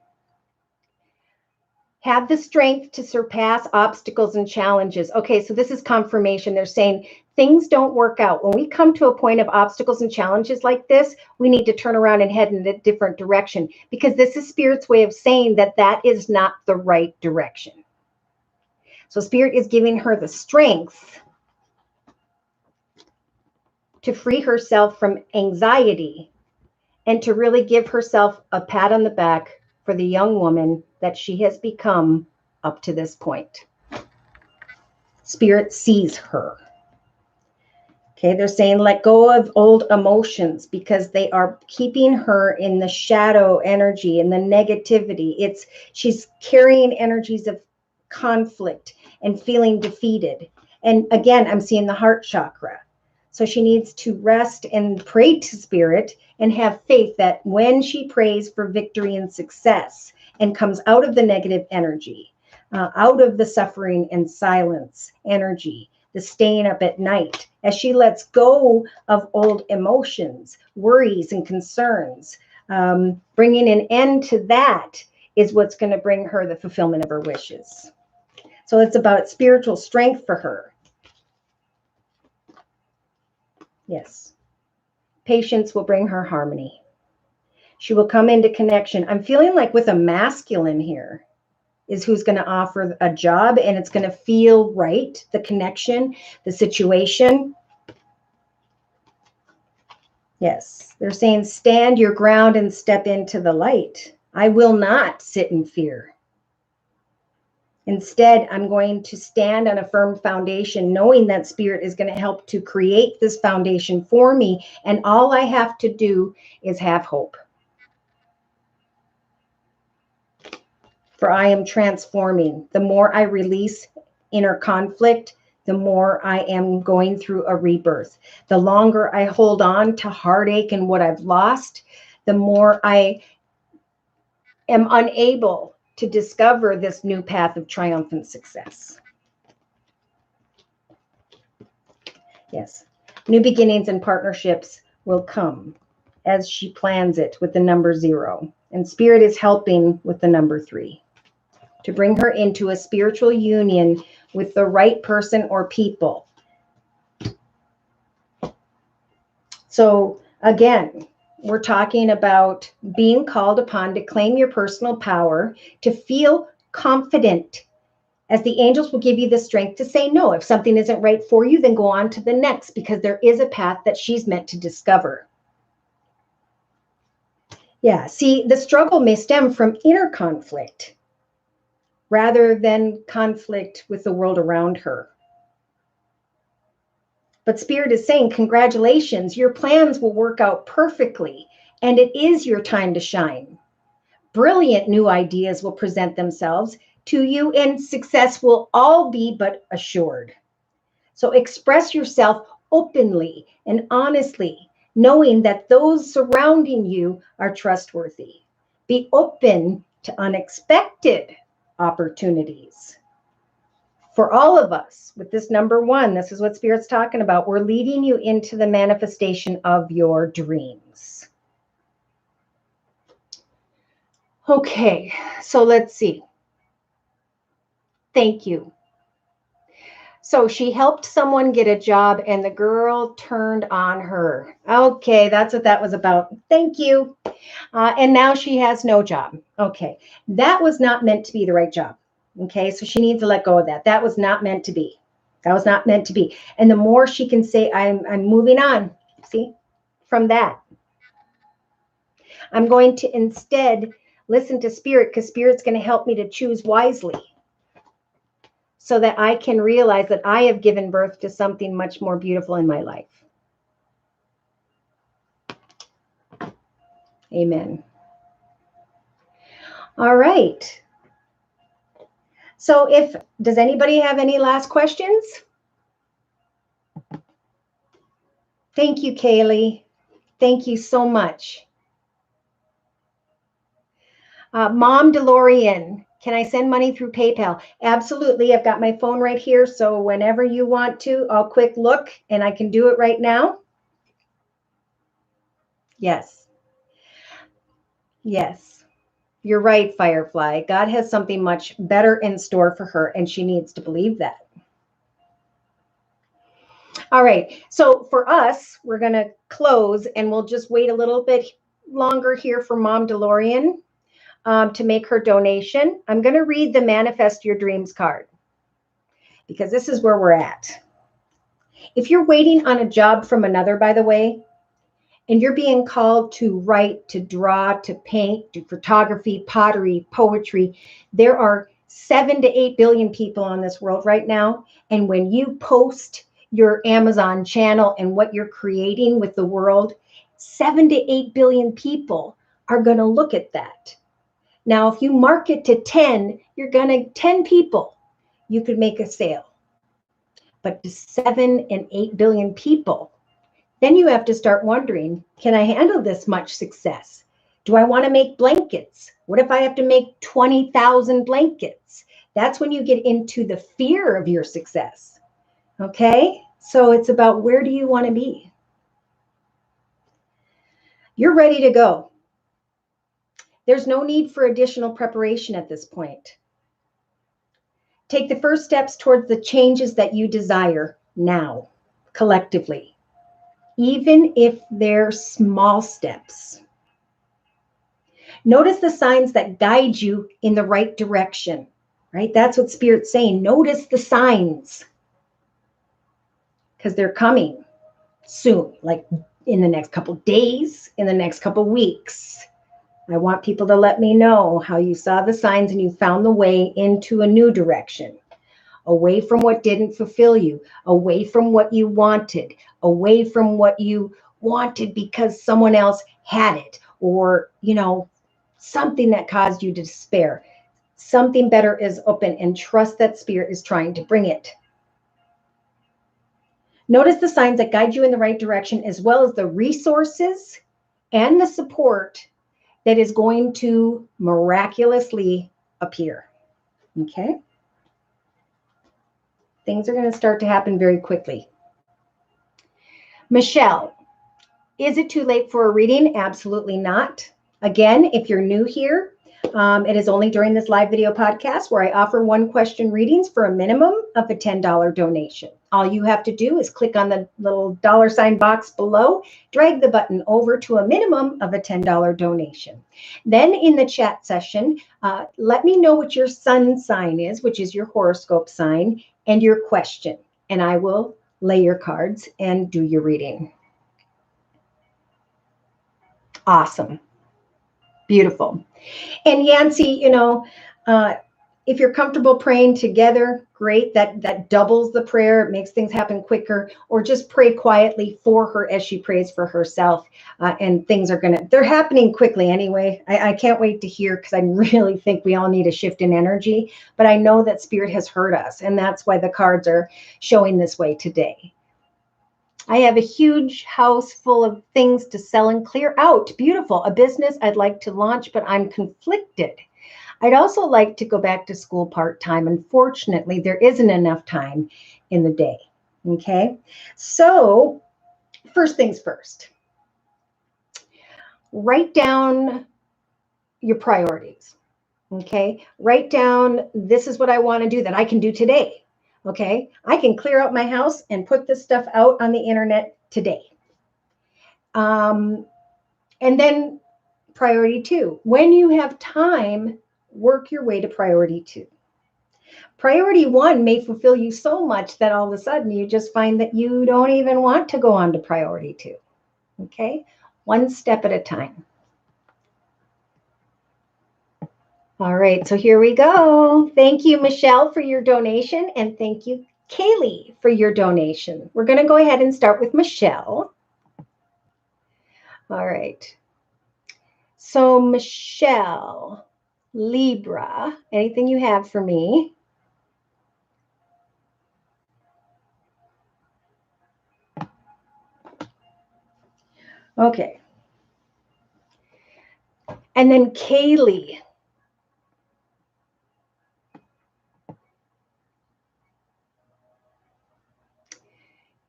Speaker 1: have the strength to surpass obstacles and challenges. Okay, so this is confirmation. They're saying things don't work out. When we come to a point of obstacles and challenges like this, we need to turn around and head in a different direction, because this is Spirit's way of saying that that is not the right direction. So Spirit is giving her the strength to free herself from anxiety and to really give herself a pat on the back for the young woman that she has become up to this point. Spirit sees her. Okay, they're saying let go of old emotions, because they are keeping her in the shadow energy and the negativity. She's carrying energies of conflict and feeling defeated. And again, I'm seeing the heart chakra. So she needs to rest and pray to Spirit and have faith that when she prays for victory and success and comes out of the negative energy, out of the suffering and silence energy, the staying up at night, as she lets go of old emotions, worries, and concerns, bringing an end to that is what's going to bring her the fulfillment of her wishes. So it's about spiritual strength for her. Yes. Patience will bring her harmony. She will come into connection. I'm feeling like with a masculine here is who's going to offer a job, and it's going to feel right, the connection, the situation. Yes, they're saying stand your ground and step into the light. I will not sit in fear. Instead, I'm going to stand on a firm foundation, knowing that Spirit is going to help to create this foundation for me. And all I have to do is have hope. For I am transforming. The more I release inner conflict, the more I am going through a rebirth. The longer I hold on to heartache and what I've lost, the more I am unable to discover this new path of triumphant success. Yes, new beginnings and partnerships will come as she plans it with the number 0. And Spirit is helping with the number 3 to bring her into a spiritual union with the right person or people. So again, we're talking about being called upon to claim your personal power, to feel confident, as the angels will give you the strength to say no. If something isn't right for you, then go on to the next, because there is a path that she's meant to discover. Yeah, see, the struggle may stem from inner conflict rather than conflict with the world around her. But Spirit is saying, congratulations, your plans will work out perfectly, and it is your time to shine. Brilliant new ideas will present themselves to you, and success will all be but assured. So express yourself openly and honestly, knowing that those surrounding you are trustworthy. Be open to unexpected opportunities. For all of us, with this number 1, this is what Spirit's talking about. We're leading you into the manifestation of your dreams. Okay, so let's see. Thank you. So she helped someone get a job and the girl turned on her. Okay, that's what that was about. Thank you. And now she has no job. Okay, that was not meant to be the right job. Okay, so she needs to let go of that. That was not meant to be. That was not meant to be. And the more she can say, I'm moving on, see, from that. I'm going to instead listen to Spirit, because Spirit's going to help me to choose wisely, so that I can realize that I have given birth to something much more beautiful in my life. Amen. All right. So does anybody have any last questions? Thank you, Kaylee. Thank you so much. Mom DeLorean, can I send money through PayPal? Absolutely. I've got my phone right here. So whenever you want to, I'll quick look and I can do it right now. Yes. Yes. You're right, Firefly. God has something much better in store for her, and she needs to believe that. All right. So for us, we're going to close, and we'll just wait a little bit longer here for Mom DeLorean to make her donation. I'm going to read the Manifest Your Dreams card, because this is where we're at. If you're waiting on a job from another, by the way, and you're being called to write, to draw, to paint, do photography, pottery, poetry, there are 7 to 8 billion people on this world right now. And when you post your Amazon channel and what you're creating with the world, 7 to 8 billion people are going to look at that. Now, if you market to 10, 10 people, you could make a sale. But to 7 and 8 billion people, Then you have to start wondering, can I handle this much success? Do I want to make blankets? What if I have to make 20,000 blankets? That's when you get into the fear of your success. Okay? So it's about, where do you want to be? You're ready to go. There's no need for additional preparation at this point. Take the first steps towards the changes that you desire now, collectively, even if they're small steps. Notice the signs that guide you in the right direction, right? That's what Spirit's saying. Notice the signs, because they're coming soon, like in the next couple days, in the next couple weeks. I want people to let me know how you saw the signs and you found the way into a new direction, away from what didn't fulfill you, away from what you wanted, away from what you wanted because someone else had it, or, something that caused you to despair. Something better is open, and trust that Spirit is trying to bring it. Notice the signs that guide you in the right direction, as well as the resources and the support that is going to miraculously appear. Okay? Things are going to start to happen very quickly. Michelle, is it too late for a reading? Absolutely not. Again, if you're new here, it is only during this live video podcast where I offer one question readings for a minimum of a $10 donation. All you have to do is click on the little $ box below, drag the button over to a minimum of a $10 donation. Then in the chat session, let me know what your sun sign is, which is your horoscope sign, and your question, and I will lay your cards and do your reading. Awesome. Beautiful. And Yancey, if you're comfortable praying together, great. That doubles the prayer. It makes things happen quicker. Or just pray quietly for her as she prays for herself. And things they're happening quickly anyway. I can't wait to hear, because I really think we all need a shift in energy. But I know that Spirit has heard us, and that's why the cards are showing this way today. I have a huge house full of things to sell and clear out. Beautiful. A business I'd like to launch, but I'm conflicted. I'd also like to go back to school part-time. Unfortunately, there isn't enough time in the day. Okay. So first things first, write down your priorities. Okay. Write down, this is what I want to do that I can do today. Okay. I can clear out my house and put this stuff out on the internet today. And then priority 2, when you have time, work your way to priority 2. Priority 1 may fulfill you so much that all of a sudden you just find that you don't even want to go on to priority 2. Okay. One step at a time. All right. So here we go. Thank you, Michelle, for your donation. And thank you, Kaylee, for your donation. We're going to go ahead and start with Michelle. All right. So Michelle, Libra, anything you have for me? Okay. And then Kaylee.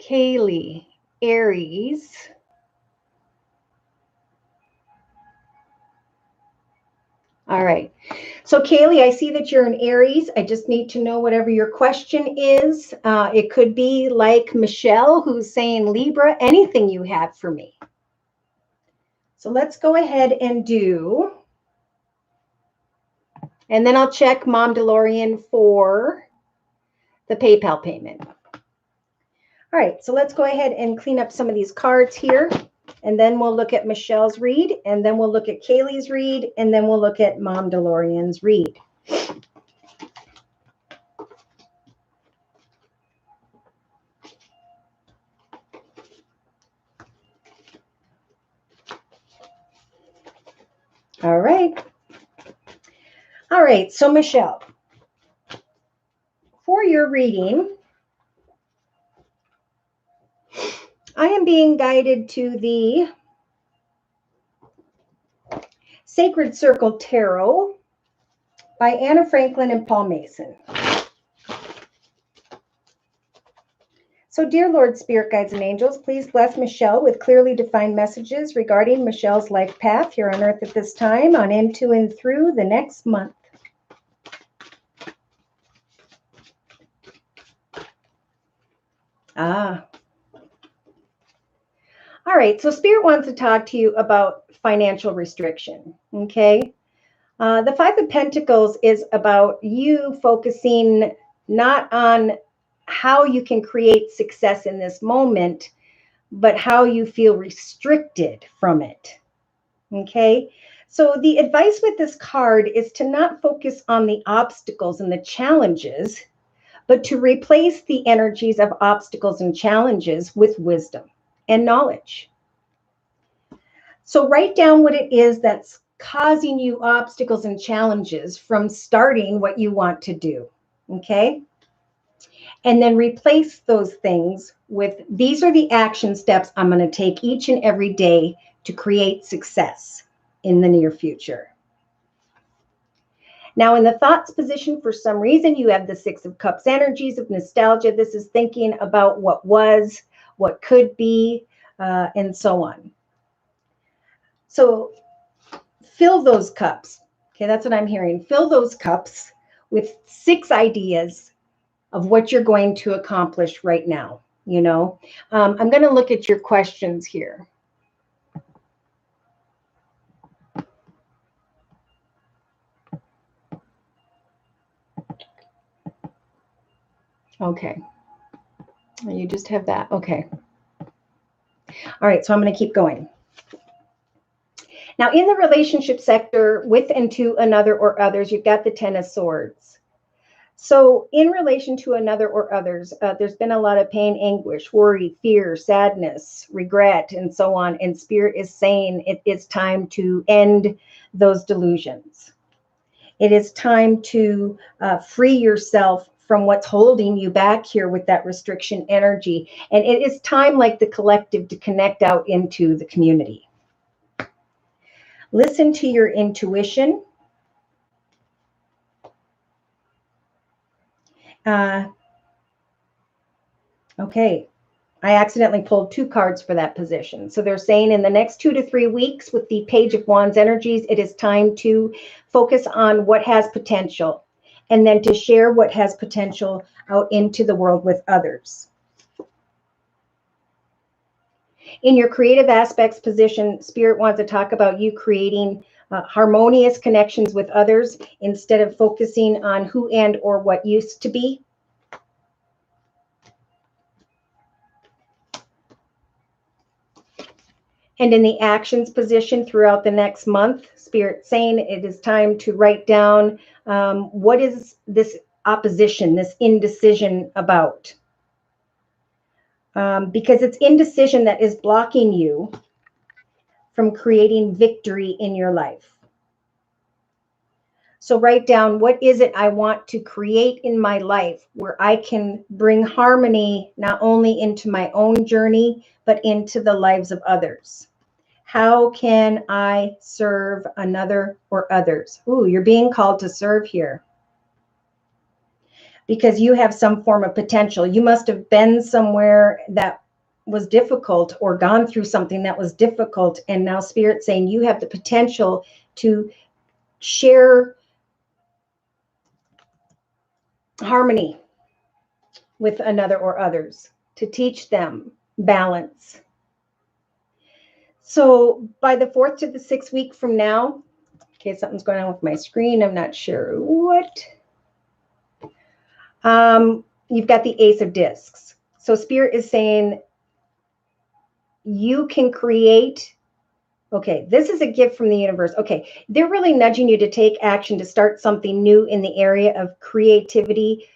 Speaker 1: Kaylee, Aries. All right. So Kaylee, I see that you're an Aries. I just need to know whatever your question is. It could be like Michelle, who's saying Libra, anything you have for me. So let's go ahead and do, and then I'll check Mom DeLorean for the PayPal payment. All right, so let's go ahead and clean up some of these cards here, and then we'll look at Michelle's read, and then we'll look at Kaylee's read, and then we'll look at Mom DeLorean's read. All right. All right, so Michelle, for your reading, I am being guided to the Sacred Circle Tarot by Anna Franklin and Paul Mason. So, dear Lord, Spirit Guides and Angels, please bless Michelle with clearly defined messages regarding Michelle's life path here on Earth at this time, on into and through the next month. All right, so Spirit wants to talk to you about financial restriction, okay? The Five of Pentacles is about you focusing not on how you can create success in this moment, but how you feel restricted from it, okay? So the advice with this card is to not focus on the obstacles and the challenges, but to replace the energies of obstacles and challenges with wisdom and knowledge. So write down what it is that's causing you obstacles and challenges from starting what you want to do, okay? And then replace those things with, these are the action steps I'm going to take each and every day to create success in the near future. Now, in the thoughts position, for some reason, you have the Six of Cups energies of nostalgia. This is thinking about what was, what could be, and so on. So fill those cups. Okay, that's what I'm hearing. Fill those cups with 6 ideas of what you're going to accomplish right now. You know, I'm going to look at your questions here. Okay. You just have that. Okay. All right. So I'm going to keep going. Now, in the relationship sector, with and to another or others, you've got the Ten of Swords. So in relation to another or others, there's been a lot of pain, anguish, worry, fear, sadness, regret, and so on. And Spirit is saying it is time to end those delusions. It is time to free yourself from what's holding you back here with that restriction energy. And it is time, like the collective, to connect out into the community. Listen to your intuition. Okay, I accidentally pulled 2 cards for that position. So they're saying in the next 2 to 3 weeks with the Page of Wands energies, it is time to focus on what has potential and then to share what has potential out into the world with others. In your creative aspects position, Spirit wants to talk about you creating harmonious connections with others instead of focusing on who and or what used to be. And in the actions position throughout the next month, Spirit saying it is time to write down what is this opposition, this indecision about. Because it's indecision that is blocking you from creating victory in your life. So write down, what is it I want to create in my life where I can bring harmony not only into my own journey, but into the lives of others. How can I serve another or others? Ooh, you're being called to serve here. Because you have some form of potential. You must have been somewhere that was difficult or gone through something that was difficult. And now Spirit's saying you have the potential to share harmony with another or others, to teach them balance. So by the 4th to the 6th week from now, okay, something's going on with my screen. I'm not sure what. You've got the Ace of Discs. So Spirit is saying you can create. Okay, this is a gift from the universe. Okay, they're really nudging you to take action, to start something new in the area of creativity,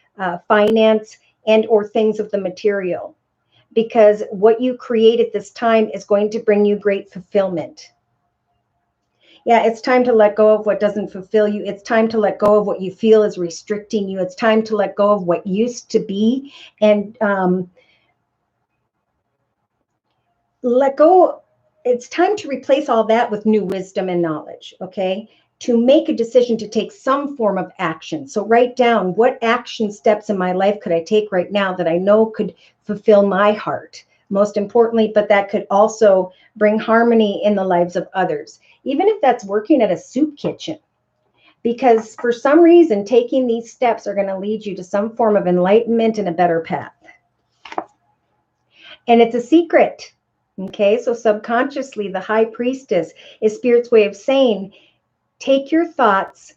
Speaker 1: finance, and or things of the material. Because what you create at this time is going to bring you great fulfillment. Yeah, it's time to let go of what doesn't fulfill you. It's time to let go of what you feel is restricting you. It's time to let go of what used to be and let go. It's time to replace all that with new wisdom and knowledge, okay? To make a decision to take some form of action. So write down, what action steps in my life could I take right now that I know could fulfill my heart, most importantly, but that could also bring harmony in the lives of others, even if that's working at a soup kitchen. Because for some reason, taking these steps are going to lead you to some form of enlightenment and a better path. And it's a secret. Okay, so subconsciously, the high priestess is Spirit's way of saying, take your thoughts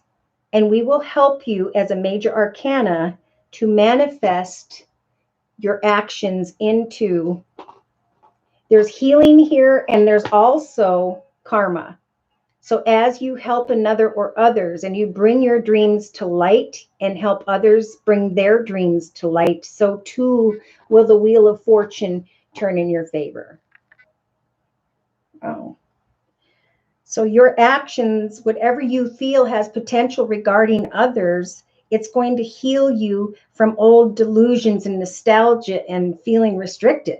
Speaker 1: and we will help you as a major arcana to manifest your actions into. There's healing here, and there's also karma. So as you help another or others and you bring your dreams to light and help others bring their dreams to light, so too will the wheel of fortune turn in your favor. Oh. So your actions, whatever you feel has potential regarding others, it's going to heal you from old delusions and nostalgia and feeling restricted.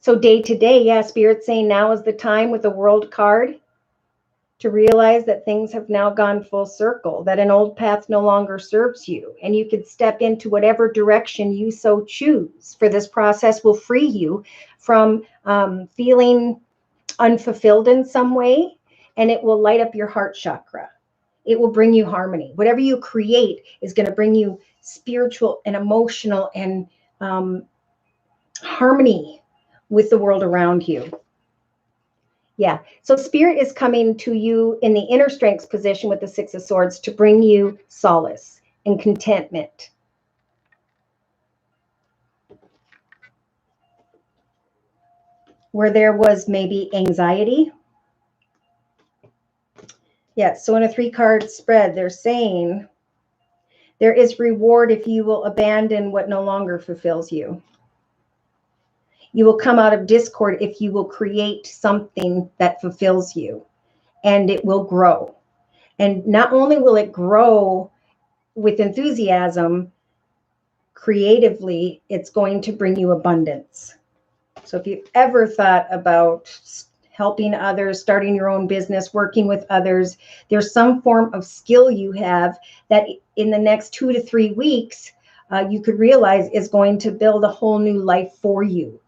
Speaker 1: So day to day, yeah, Spirit's saying now is the time with the World card to realize that things have now gone full circle, that an old path no longer serves you, and you could step into whatever direction you so choose. For this process will free you from feeling unfulfilled in some way, and it will light up your heart chakra. It will bring you harmony. Whatever you create is going to bring you spiritual and emotional and harmony with the world around you. Yeah. So Spirit is coming to you in the inner strengths position with the Six of Swords to bring you solace and contentment. Where there was maybe anxiety. Yeah. So in a 3-card spread, they're saying there is reward if you will abandon what no longer fulfills you. You will come out of discord if you will create something that fulfills you, and it will grow. And not only will it grow with enthusiasm, creatively, it's going to bring you abundance. So if you've ever thought about helping others, starting your own business, working with others, there's some form of skill you have that in the next 2 to 3 weeks, you could realize is going to build a whole new life for you.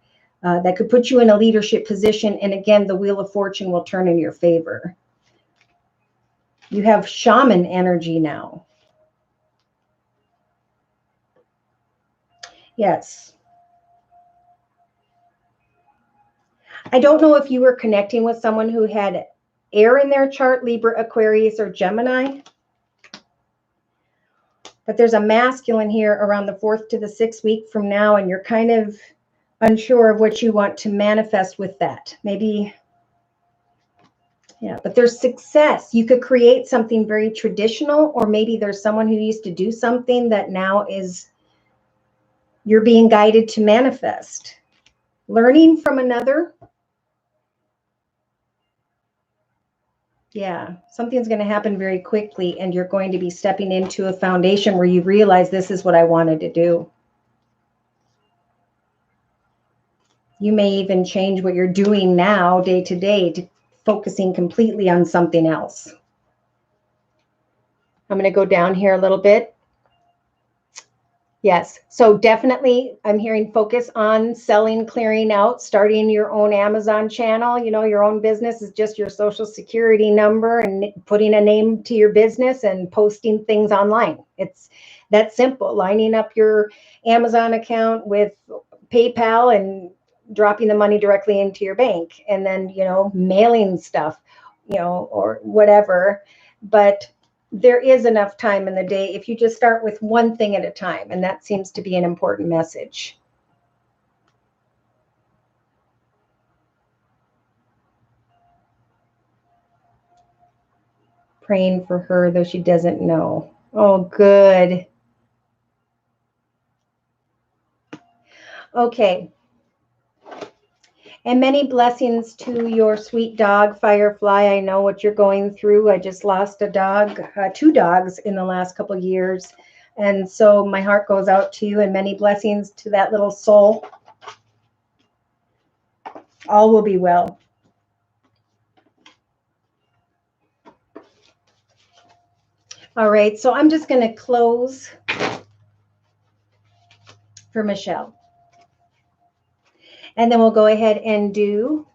Speaker 1: That could put you in a leadership position. And again, the wheel of fortune will turn in your favor. You have shaman energy now. Yes. I don't know if you were connecting with someone who had air in their chart, Libra, Aquarius, or Gemini. But there's a masculine here around the 4th to the 6th week from now, and you're kind of unsure of what you want to manifest with that. Maybe, yeah, but there's success. You could create something very traditional, or maybe there's someone who used to do something that now is, you're being guided to manifest. Learning from another. Yeah, something's going to happen very quickly, and you're going to be stepping into a foundation where you realize this is what I wanted to do. You may even change what you're doing now day to day to focusing completely on something else. I'm going to go down here a little bit. Yes, so definitely I'm hearing focus on selling, clearing out, starting your own Amazon channel. You know, your own business is just your social security number and putting a name to your business and posting things online. It's that simple, lining up your Amazon account with PayPal and dropping the money directly into your bank, and then, you know, mailing stuff, you know, or whatever. But there is enough time in the day if you just start with one thing at a time. And that seems to be an important message. Praying for her, though she doesn't know. Oh, good. Okay. And many blessings to your sweet dog, Firefly. I know what you're going through. I just lost a dog, 2 dogs in the last couple of years. And so my heart goes out to you, and many blessings to that little soul. All will be well. All right, so I'm just going to close for Michelle. And then we'll go ahead and do,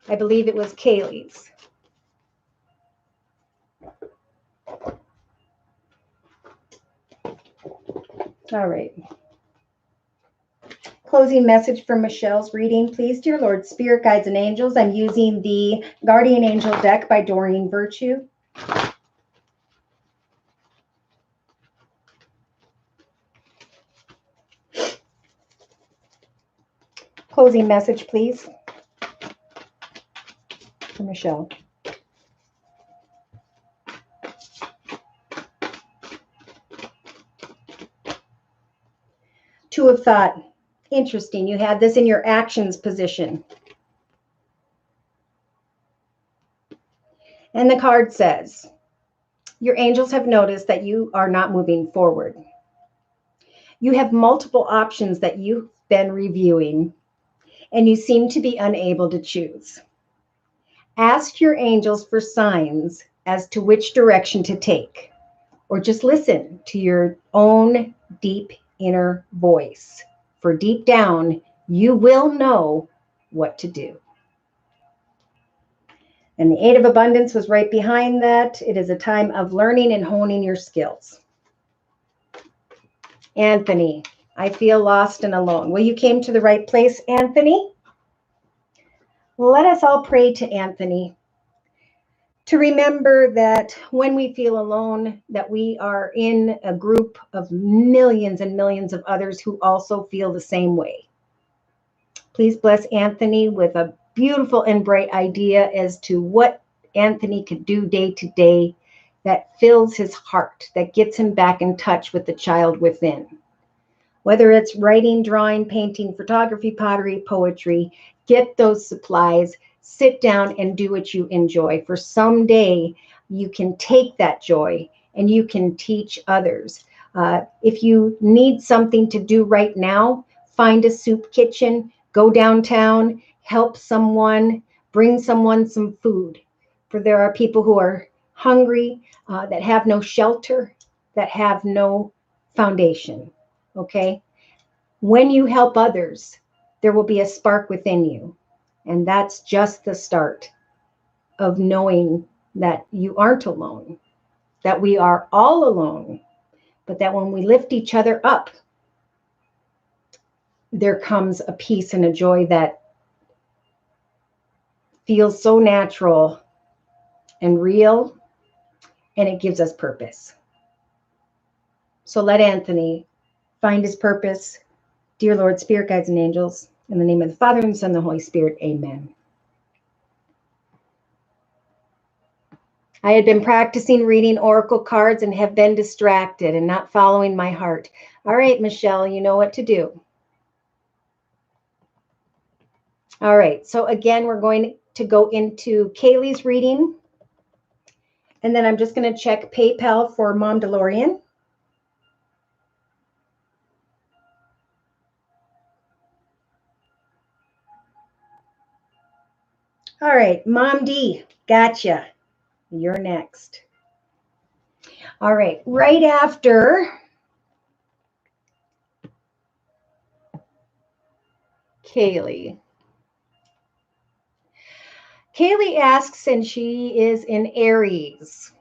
Speaker 1: I believe it was Kaylee's. All right. Closing message for Michelle's reading, please. Dear Lord, Spirit, Guides, and Angels, I'm using the Guardian Angel deck by Doreen Virtue. Closing message, please, for Michelle. Two of Thought. Interesting. You had this in your actions position. And the card says, your angels have noticed that you are not moving forward. You have multiple options that you've been reviewing, and you seem to be unable to choose. Ask your angels for signs as to which direction to take, or just listen to your own deep inner voice. For deep down, you will know what to do. And the Eight of Abundance was right behind that. It is a time of learning and honing your skills. Anthony, I feel lost and alone. Well, you came to the right place, Anthony. Let us all pray to Anthony to remember that when we feel alone, that we are in a group of millions and millions of others who also feel the same way. Please bless Anthony with a beautiful and bright idea as to what Anthony could do day to day that fills his heart, that gets him back in touch with the child within. Whether it's writing, drawing, painting, photography, pottery, poetry, get those supplies, sit down and do what you enjoy. For someday you can take that joy and you can teach others. If you need something to do right now, find a soup kitchen, go downtown, help someone, bring someone some food. For there are people who are hungry, that have no shelter, that have no foundation. Okay? When you help others, there will be a spark within you. And that's just the start of knowing that you aren't alone, that we are all alone, but that when we lift each other up, there comes a peace and a joy that feels so natural and real, and it gives us purpose. So let Anthony find his purpose. Dear Lord, Spirit, Guides, and Angels, in the name of the Father, and the Son, and the Holy Spirit, amen. I had been practicing reading oracle cards and have been distracted and not following my heart. All right, Michelle, you know what to do. All right, so again, we're going to go into Kaylee's reading. And then I'm just going to check PayPal for Mom DeLorean. All right, Mom D, gotcha. You're next. All right, right after Kaylee. Kaylee asks, and she is in Aries.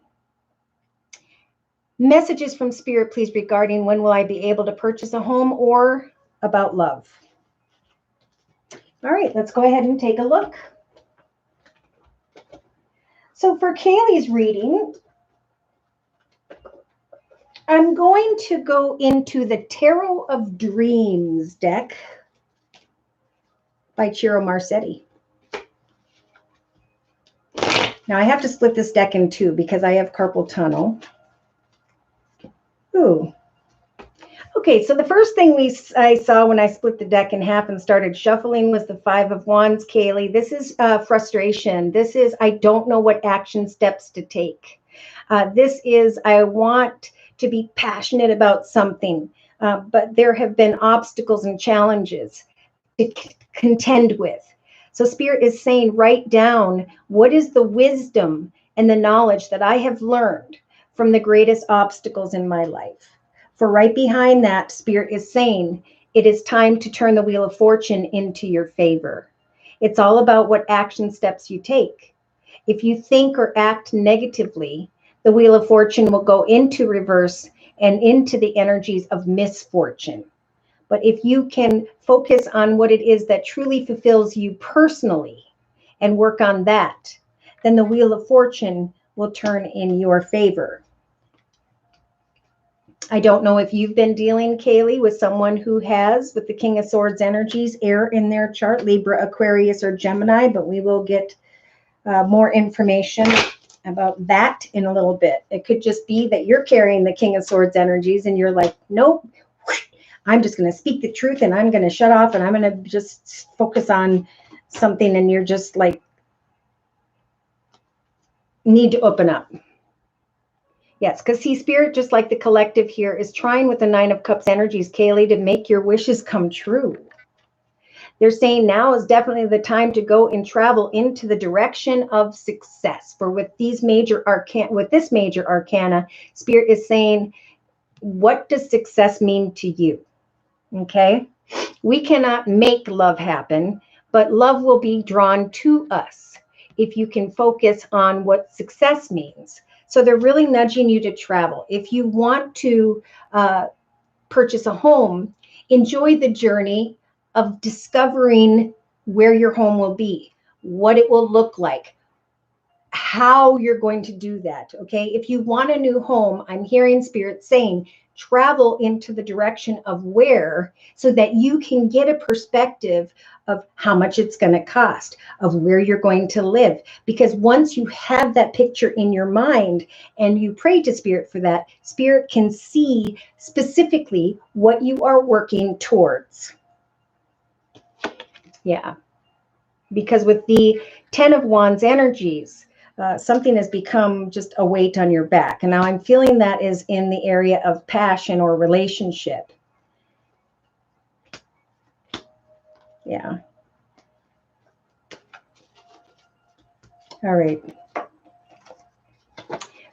Speaker 1: Messages from Spirit, please, regarding when will I be able to purchase a home or about love. All right, let's go ahead and take a look. So for Kaylee's reading, I'm going to go into the Tarot of Dreams deck by Ciro Marsetti. Now I have to split this deck in two because I have carpal tunnel. Ooh. Okay, so the first thing I saw when I split the deck in half and started shuffling was the Five of Wands, Kaylee. This is frustration. This is, I don't know what action steps to take. This is, I want to be passionate about something, but there have been obstacles and challenges. to contend with. So Spirit is saying, write down what is the wisdom and the knowledge that I have learned from the greatest obstacles in my life. For right behind that, Spirit is saying, it is time to turn the wheel of fortune into your favor. It's all about what action steps you take. If you think or act negatively, the wheel of fortune will go into reverse and into the energies of misfortune. But if you can focus on what it is that truly fulfills you personally and work on that, then the wheel of fortune will turn in your favor. I don't know if you've been dealing, Kaylee, with someone who has, with the King of Swords energies, air in their chart, Libra, Aquarius, or Gemini, but we will get more information about that in a little bit. It could just be that you're carrying the King of Swords energies and you're like, nope, I'm just going to speak the truth and I'm going to shut off and I'm going to just focus on something, and you're just like, need to open up. Yes, because see, Spirit, just like the collective here, is trying with the Nine of Cups energies, Kaylee, to make your wishes come true. They're saying now is definitely the time to go and travel into the direction of success. For with these major with this major arcana, Spirit is saying, what does success mean to you? Okay, we cannot make love happen, but love will be drawn to us if you can focus on what success means. So they're really nudging you to travel. If you want to purchase a home, enjoy the journey of discovering where your home will be, what it will look like, how you're going to do that. Okay, if you want a new home, I'm hearing Spirit saying, travel into the direction of where, so that you can get a perspective of how much it's going to cost, of where you're going to live. Because once you have that picture in your mind and you pray to Spirit for that, Spirit can see specifically what you are working towards. Yeah, because with the 10 of Wands energies, something has become just a weight on your back. And now I'm feeling that is in the area of passion or relationship. Yeah. All right.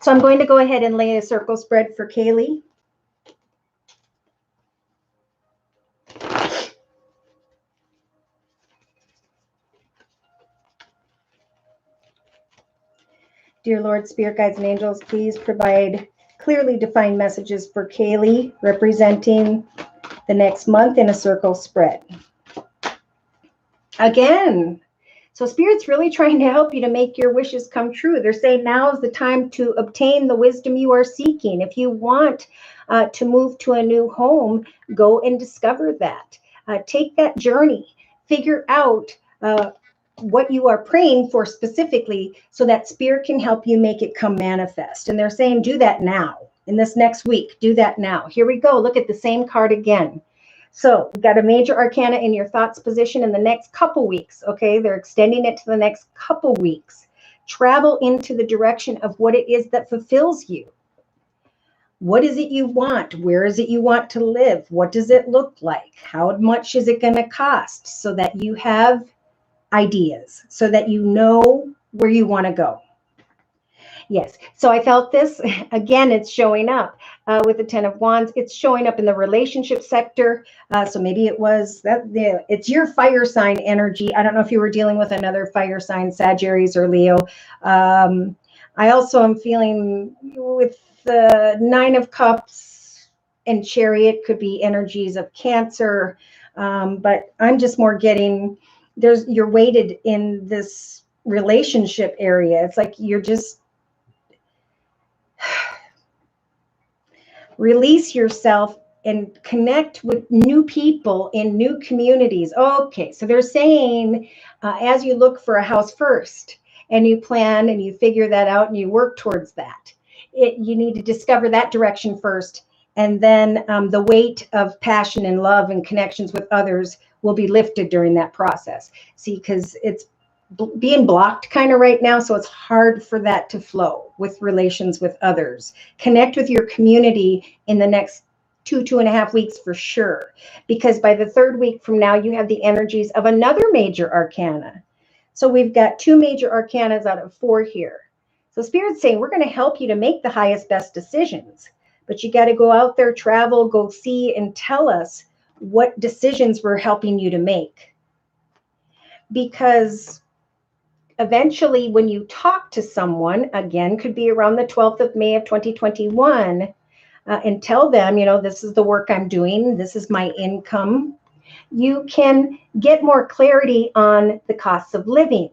Speaker 1: So I'm going to go ahead and lay a circle spread for Kaylee. Dear Lord, Spirit Guides and Angels, please provide clearly defined messages for Kaylee, representing the next month in a circle spread. Again, so Spirit's really trying to help you to make your wishes come true. They're saying now is the time to obtain the wisdom you are seeking. If you want to move to a new home, go and discover that. Take that journey. Figure out what you are praying for specifically, so that Spirit can help you make it come manifest. And they're saying, do that now. In this next week, do that now. Here we go. Look at the same card again. So we've got a major arcana in your thoughts position in the next couple weeks. Okay, they're extending it to the next couple weeks. Travel into the direction of what it is that fulfills you. What is it you want? Where is it you want to live? What does it look like? How much is it going to cost? So that you have ideas, so that you know where you want to go. Yes. So I felt this again. It's showing up with the 10 of Wands. It's showing up in the relationship sector. So maybe it was that it's your fire sign energy. I don't know if you were dealing with another fire sign, Sagittarius or Leo. I also am feeling with the 9 of Cups and Chariot could be energies of Cancer. But I'm just more getting you're weighted in this relationship area. It's like you're just release yourself and connect with new people in new communities. Okay, so they're saying as you look for a house first and you plan and you figure that out and you work towards that, you need to discover that direction first. And then the weight of passion and love and connections with others will be lifted during that process. See, because it's being blocked kind of right now. So it's hard for that to flow with relations with others. Connect with your community in the next two and a half weeks for sure, because by the third week from now, you have the energies of another major arcana. So we've got 2 major arcanas out of 4 here. So Spirit's saying, we're going to help you to make the highest, best decisions, but you got to go out there, travel, go see, and tell us what decisions we're helping you to make. Because eventually, when you talk to someone, again, could be around the 12th of May of 2021, and tell them, this is the work I'm doing, this is my income, you can get more clarity on the costs of living.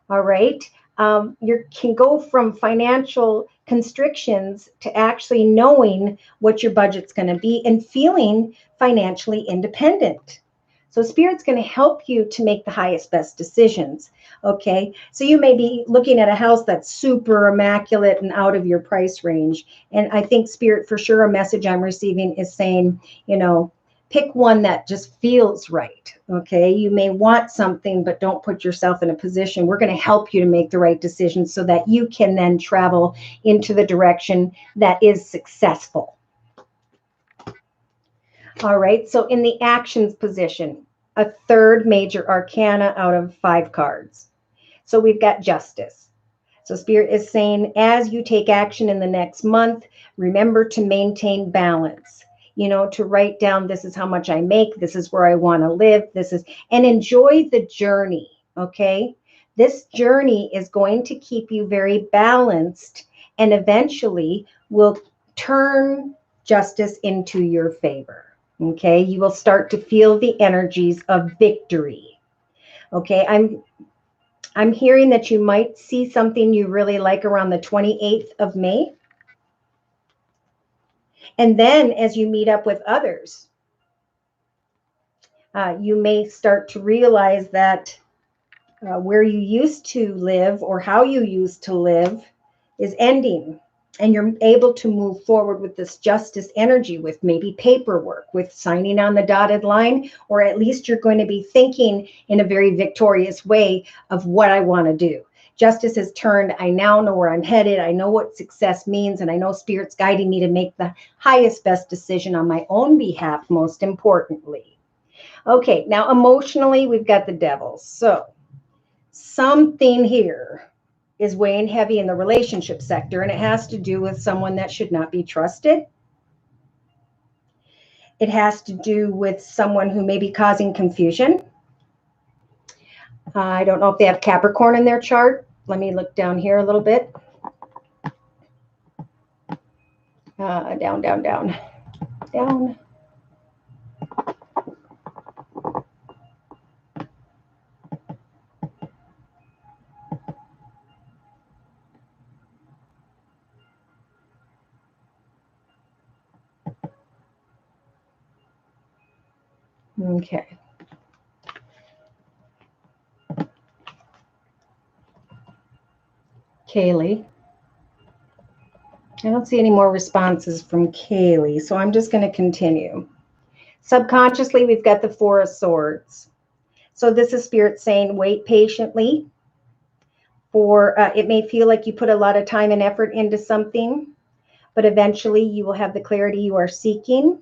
Speaker 1: All right. You can go from financial constrictions to actually knowing what your budget's going to be and feeling financially independent. So Spirit's going to help you to make the highest, best decisions. Okay. So you may be looking at a house that's super immaculate and out of your price range. And I think Spirit, for sure, a message I'm receiving is saying, pick one that just feels right. Okay. You may want something, but don't put yourself in a position. We're going to help you to make the right decision so that you can then travel into the direction that is successful. All right. So in the actions position, a third major arcana out of 5 cards. So we've got Justice. So Spirit is saying, as you take action in the next month, remember to maintain balance. To write down, this is how much I make, this is where I want to live, and enjoy the journey, okay? This journey is going to keep you very balanced and eventually will turn justice into your favor, okay? You will start to feel the energies of victory, okay? I'm hearing that you might see something you really like around the 28th of May. And then as you meet up with others, you may start to realize that where you used to live or how you used to live is ending. And you're able to move forward with this justice energy, with maybe paperwork, with signing on the dotted line, or at least you're going to be thinking in a very victorious way of what I want to do. Justice has turned. I now know where I'm headed. I know what success means, and I know Spirit's guiding me to make the highest, best decision on my own behalf, most importantly. Okay, now emotionally, we've got the Devil. So something here is weighing heavy in the relationship sector, and it has to do with someone that should not be trusted. It has to do with someone who may be causing confusion. I don't know if they have Capricorn in their chart. Let me look down here a little bit. Down, down, down, down. Okay. Kaylee. I don't see any more responses from Kaylee, so I'm just going to continue. Subconsciously, we've got the 4 of Swords. So this is Spirit saying, wait patiently. It may feel like you put a lot of time and effort into something, but eventually you will have the clarity you are seeking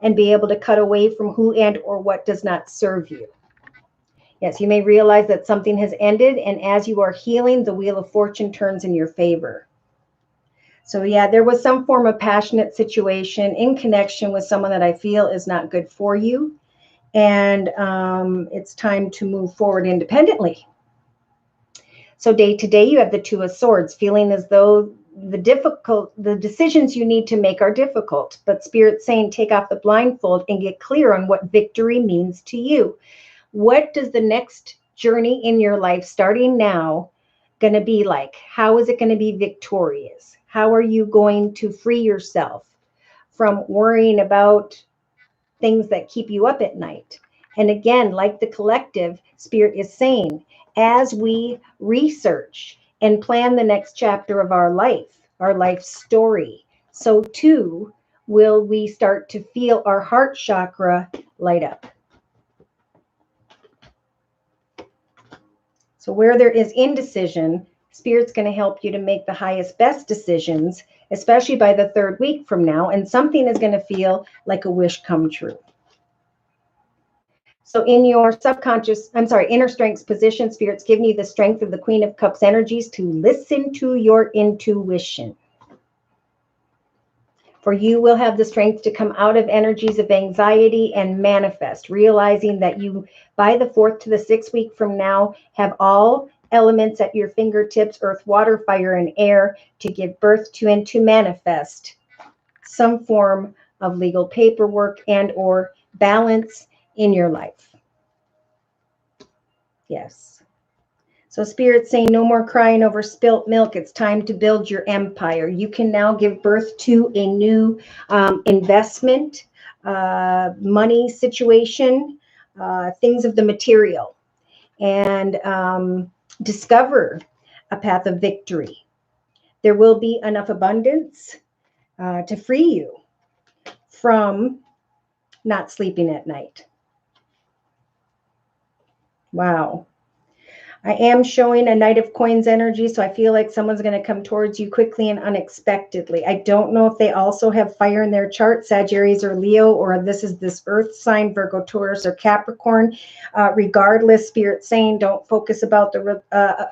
Speaker 1: and be able to cut away from who and or what does not serve you. Yes, you may realize that something has ended, and as you are healing, the wheel of fortune turns in your favor. So yeah, there was some form of passionate situation in connection with someone that I feel is not good for you. And it's time to move forward independently. So day to day, you have the 2 of Swords, feeling as though the decisions you need to make are difficult, but Spirit's saying, take off the blindfold and get clear on what victory means to you. What does the next journey in your life starting now going to be like? How is it going to be victorious? How are you going to free yourself from worrying about things that keep you up at night? And again, like the collective, Spirit is saying, as we research and plan the next chapter of our life story, so too will we start to feel our heart chakra light up. So where there is indecision, Spirit's going to help you to make the highest, best decisions, especially by the 3rd week from now, and something is going to feel like a wish come true. So in your inner strengths position, Spirit's giving you the strength of the Queen of Cups energies to listen to your intuition. For you will have the strength to come out of energies of anxiety and manifest, realizing that you, by the 4th to the 6th week from now, have all elements at your fingertips, earth, water, fire, and air, to give birth to and to manifest some form of legal paperwork and or balance in your life. Yes. So Spirit's saying no more crying over spilt milk. It's time to build your empire. You can now give birth to a new investment, money situation, things of the material, and discover a path of victory. There will be enough abundance to free you from not sleeping at night. Wow. I am showing a Knight of Coins energy, so I feel like someone's going to come towards you quickly and unexpectedly. I don't know if they also have fire in their chart, Sagittarius or Leo, or this is this earth sign, Virgo, Taurus, or Capricorn. Regardless, Spirit saying don't focus about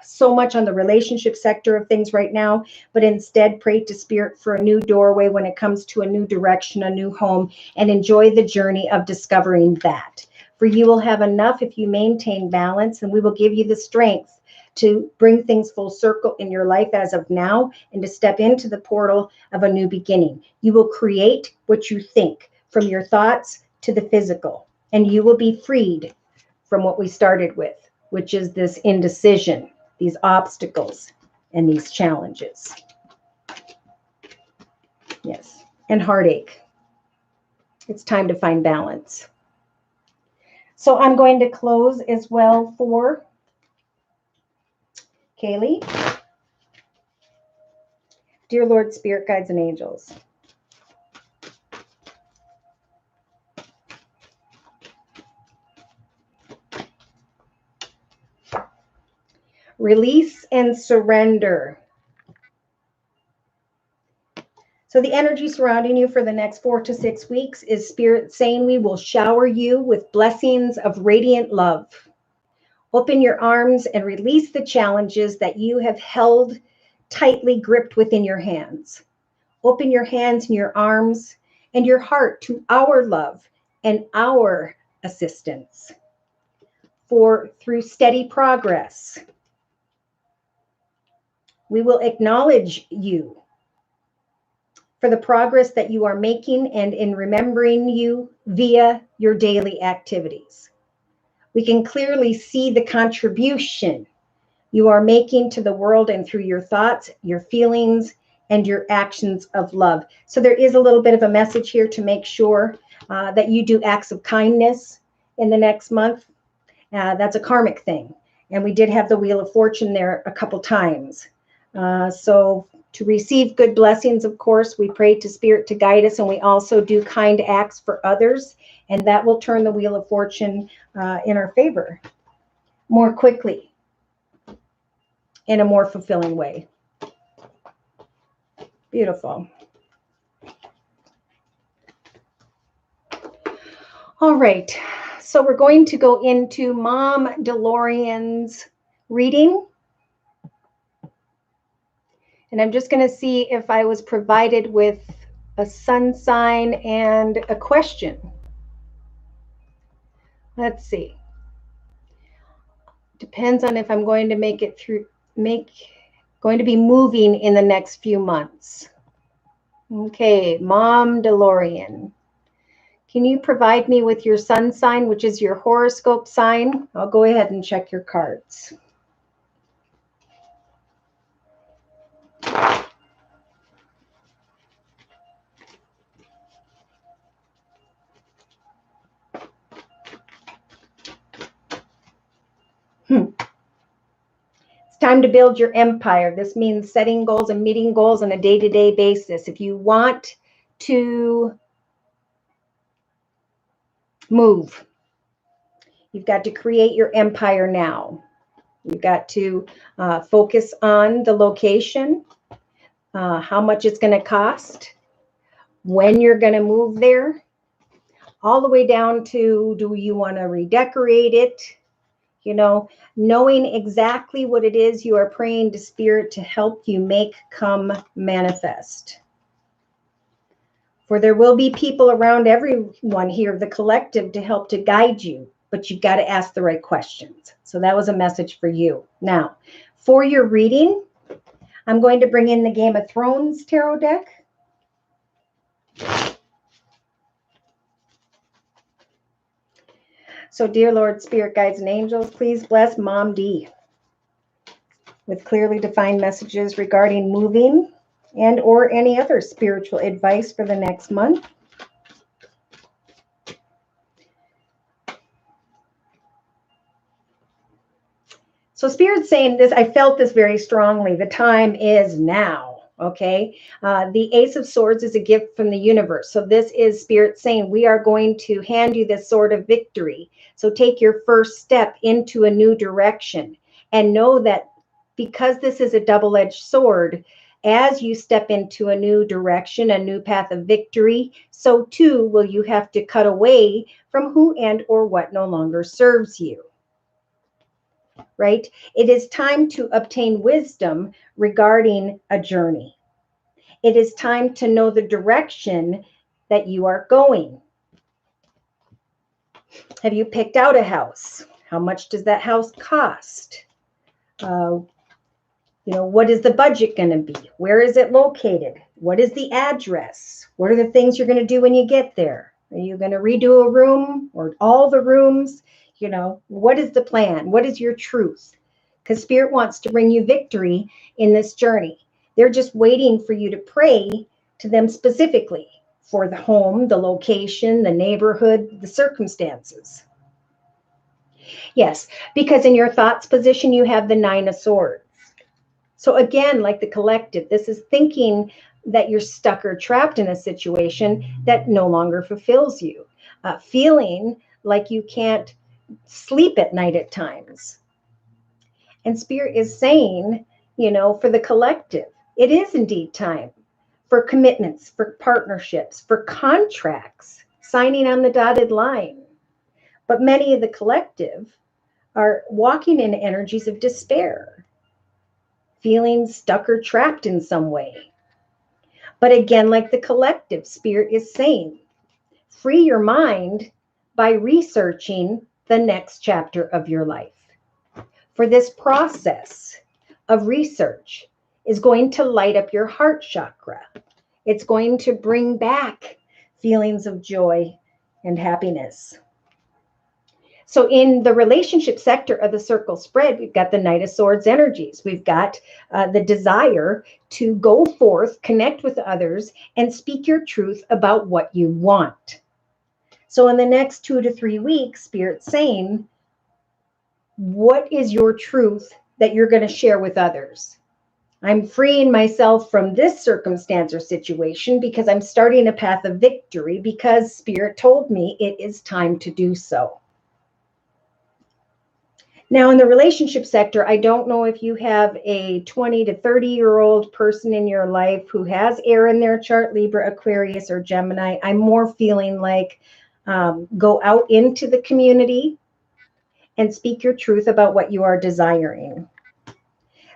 Speaker 1: so much on the relationship sector of things right now, but instead pray to Spirit for a new doorway when it comes to a new direction, a new home, and enjoy the journey of discovering that. For you will have enough if you maintain balance, and we will give you the strength to bring things full circle in your life as of now and to step into the portal of a new beginning. You will create what you think, from your thoughts to the physical, and you will be freed from what we started with, which is this indecision, these obstacles, and these challenges. Yes, and heartache. It's time to find balance. So I'm going to close as well for Kaylee. Dear Lord, Spirit, Guides, and Angels. Release and surrender. So the energy surrounding you for the next 4 to 6 weeks is Spirit saying we will shower you with blessings of radiant love. Open your arms and release the challenges that you have held tightly gripped within your hands. Open your hands and your arms and your heart to our love and our assistance. For through steady progress, we will acknowledge you for the progress that you are making and in remembering you via your daily activities. We can clearly see the contribution you are making to the world and through your thoughts, your feelings, and your actions of love. So there is a little bit of a message here to make sure that you do acts of kindness in the next month. That's a karmic thing. And we did have the Wheel of Fortune there a couple times. So to receive good blessings, of course, we pray to Spirit to guide us, and we also do kind acts for others, and that will turn the Wheel of Fortune in our favor more quickly, in a more fulfilling way. Beautiful. All right, so we're going to go into Mom DeLorean's reading. And I'm just going to see if I was provided with a sun sign and a question. Let's see. Depends on if I'm going to make it through, going to be moving in the next few months. Okay, Mom DeLorean. Can you provide me with your sun sign, which is your horoscope sign? I'll go ahead and check your cards. It's time to build your empire. This means setting goals and meeting goals on a day-to-day basis. If you want to move, you've got to create your empire now. You've got to focus on the location. how much it's going to cost, when you're going to move there, all the way down to, do you want to redecorate it? You know, knowing exactly what it is you are praying to Spirit to help you make come manifest. For there will be people around everyone here, the collective, to help to guide you, but you've got to ask the right questions. So that was a message for you. Now, for your reading, I'm going to bring in the Game of Thrones tarot deck. So, dear Lord, Spirit, guides, and angels, please bless Mom D with clearly defined messages regarding moving and or any other spiritual advice for the next month. So Spirit's saying this, I felt this very strongly. The time is now. Okay. The Ace of Swords is a gift from the universe. So this is Spirit saying, we are going to hand you this sword of victory. So take your first step into a new direction and know that because this is a double-edged sword, as you step into a new direction, a new path of victory, so too will you have to cut away from who and or what no longer serves you. Right? It is time to obtain wisdom regarding a journey. It is time to know the direction that you are going. Have you picked out a house? How much does that house cost? What is the budget going to be? Where is it located? What is the address? What are the things you're going to do when you get there? Are you going to redo a room or all the rooms? What is the plan? What is your truth? Because Spirit wants to bring you victory in this journey. They're just waiting for you to pray to them specifically for the home, the location, the neighborhood, the circumstances. Yes, because in your thoughts position, you have the Nine of Swords. So again, like the collective, this is thinking that you're stuck or trapped in a situation that no longer fulfills you. Feeling like you can't sleep at night at times. And Spirit is saying, for the collective, it is indeed time for commitments, for partnerships, for contracts, signing on the dotted line. But many of the collective are walking in energies of despair, feeling stuck or trapped in some way. But again, like the collective, Spirit is saying, free your mind by researching the next chapter of your life. For this process of research is going to light up your heart chakra. It's going to bring back feelings of joy and happiness. So in the relationship sector of the circle spread, we've got the Knight of Swords energies. We've got the desire to go forth, connect with others, and speak your truth about what you want. So in the next 2 to 3 weeks, Spirit's saying, what is your truth that you're going to share with others? I'm freeing myself from this circumstance or situation because I'm starting a path of victory because Spirit told me it is time to do so. Now, in the relationship sector, I don't know if you have a 20 to 30-year-old person in your life who has air in their chart, Libra, Aquarius, or Gemini. I'm more feeling like go out into the community and speak your truth about what you are desiring.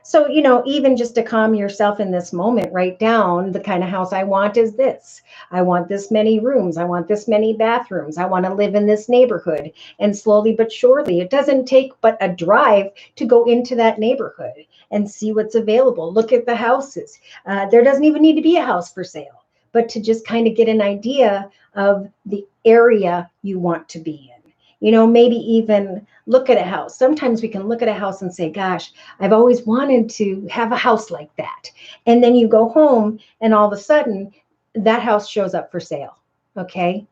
Speaker 1: So, even just to calm yourself in this moment, write down the kind of house I want is this. I want this many rooms. I want this many bathrooms. I want to live in this neighborhood. And slowly but surely, it doesn't take but a drive to go into that neighborhood and see what's available. Look at the houses. There doesn't even need to be a house for sale, but to just kind of get an idea of the area you want to be in. Maybe even look at a house. Sometimes we can look at a house and say, gosh, I've always wanted to have a house like that. And then you go home and all of a sudden that house shows up for sale. Okay.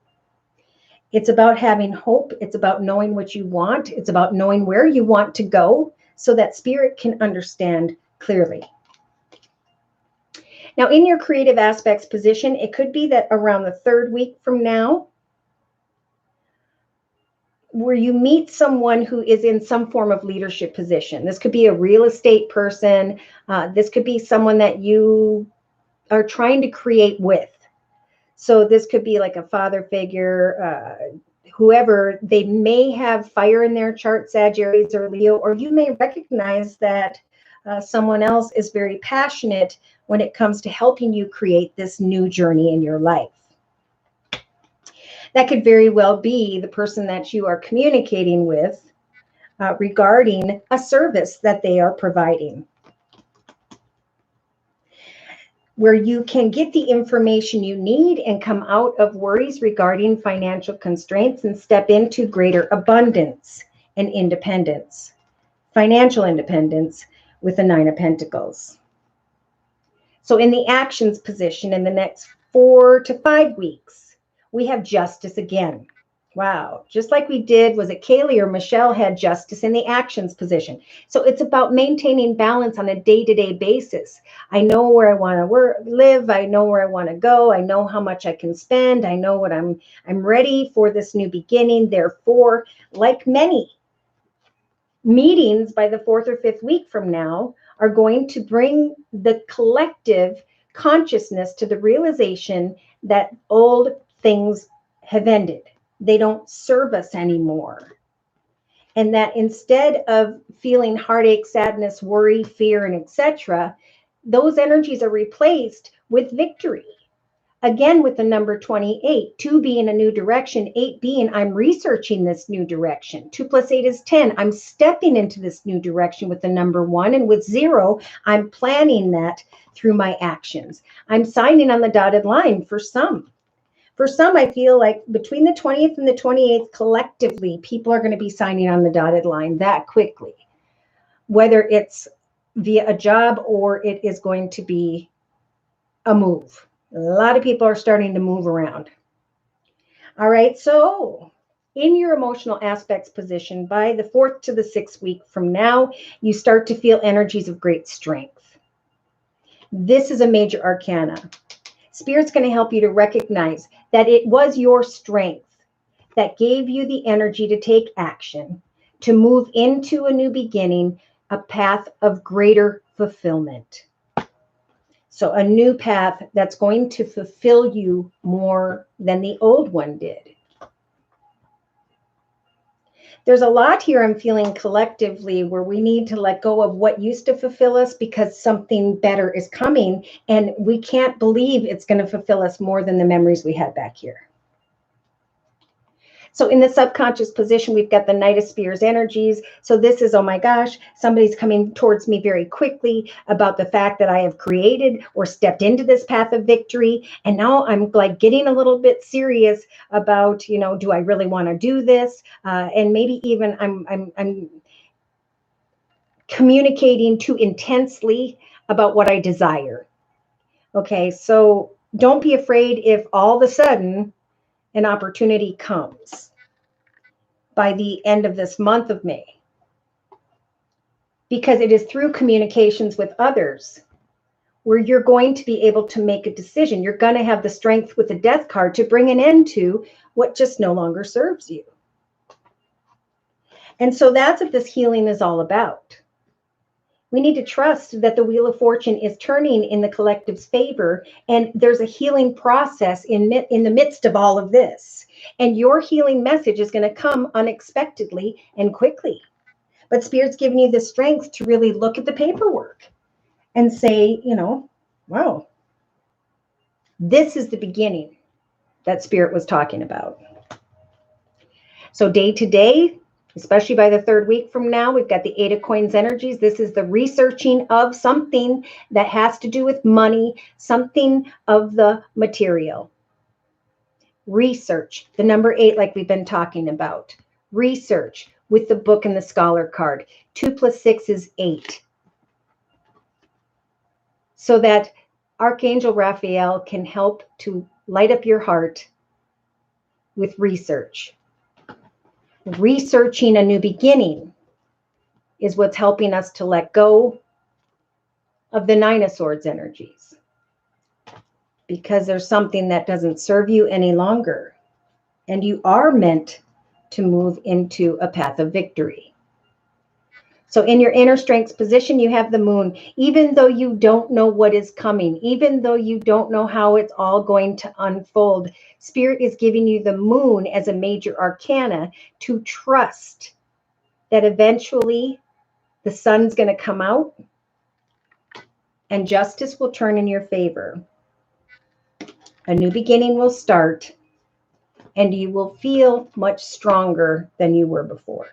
Speaker 1: It's about having hope. It's about knowing what you want. It's about knowing where you want to go so that Spirit can understand clearly. Now, in your creative aspects position, it could be that around the 3rd week from now, where you meet someone who is in some form of leadership position. This could be a real estate person. This could be someone that you are trying to create with. So this could be like a father figure, whoever. They may have fire in their chart, Sagittarius or Leo, or you may recognize that someone else is very passionate when it comes to helping you create this new journey in your life. That could very well be the person that you are communicating with regarding a service that they are providing, where you can get the information you need and come out of worries regarding financial constraints and step into greater abundance and independence, financial independence with the Nine of Pentacles. So in the actions position in the next 4 to 5 weeks, we have justice again. Wow. Just like we did, was it Kaylee or Michelle had justice in the actions position. So it's about maintaining balance on a day-to-day basis. I know where I want to live. I know where I want to go. I know how much I can spend. I know what I'm ready for this new beginning. Therefore, like many meetings by the 4th or 5th week from now are going to bring the collective consciousness to the realization that old things have ended. They don't serve us anymore. And that instead of feeling heartache, sadness, worry, fear, and etc., those energies are replaced with victory. Again, with the number 28, 2 being a new direction, 8 being I'm researching this new direction. 2 plus 8 is 10. I'm stepping into this new direction with the number 1. And with 0, I'm planning that through my actions. I'm signing on the dotted line for some. For some, I feel like between the 20th and the 28th, collectively, people are going to be signing on the dotted line that quickly, whether it's via a job or it is going to be a move. A lot of people are starting to move around. All right, so in your emotional aspects position, by the 4th to the 6th week from now, you start to feel energies of great strength. This is a major arcana. Spirit's going to help you to recognize that it was your strength that gave you the energy to take action, to move into a new beginning, a path of greater fulfillment. So a new path that's going to fulfill you more than the old one did. There's a lot here I'm feeling collectively where we need to let go of what used to fulfill us because something better is coming, and we can't believe it's going to fulfill us more than the memories we had back here. So in the subconscious position, we've got the Knight of Spears energies. So this is, oh my gosh, somebody's coming towards me very quickly about the fact that I have created or stepped into this path of victory. And now I'm like getting a little bit serious about, you know, do I really want to do this? And maybe even I'm communicating too intensely about what I desire. Okay, so don't be afraid if all of a sudden an opportunity comes by the end of this month of May, because it is through communications with others where you're going to be able to make a decision. You're going to have the strength with the Death card to bring an end to what just no longer serves you. And so that's what this healing is all about. We need to trust that the Wheel of Fortune is turning in the collective's favor, and there's a healing process in the midst of all of this. And your healing message is going to come unexpectedly and quickly. But Spirit's giving you the strength to really look at the paperwork and say, you know, wow, this is the beginning that Spirit was talking about. So day to day, especially by the 3rd week from now, we've got the 8 of Coins energies. This is the researching of something that has to do with money, something of the material. Research, the number 8, like we've been talking about. Research with the Book and the Scholar card. 2 plus 6 is 8. So that Archangel Raphael can help to light up your heart with research. Researching a new beginning is what's helping us to let go of the 9 of Swords energies, because there's something that doesn't serve you any longer, and you are meant to move into a path of victory. So in your inner strengths position, you have the moon. Even though you don't know what is coming, even though you don't know how it's all going to unfold, Spirit is giving you the moon as a major arcana to trust that eventually the sun's going to come out and justice will turn in your favor. A new beginning will start and you will feel much stronger than you were before.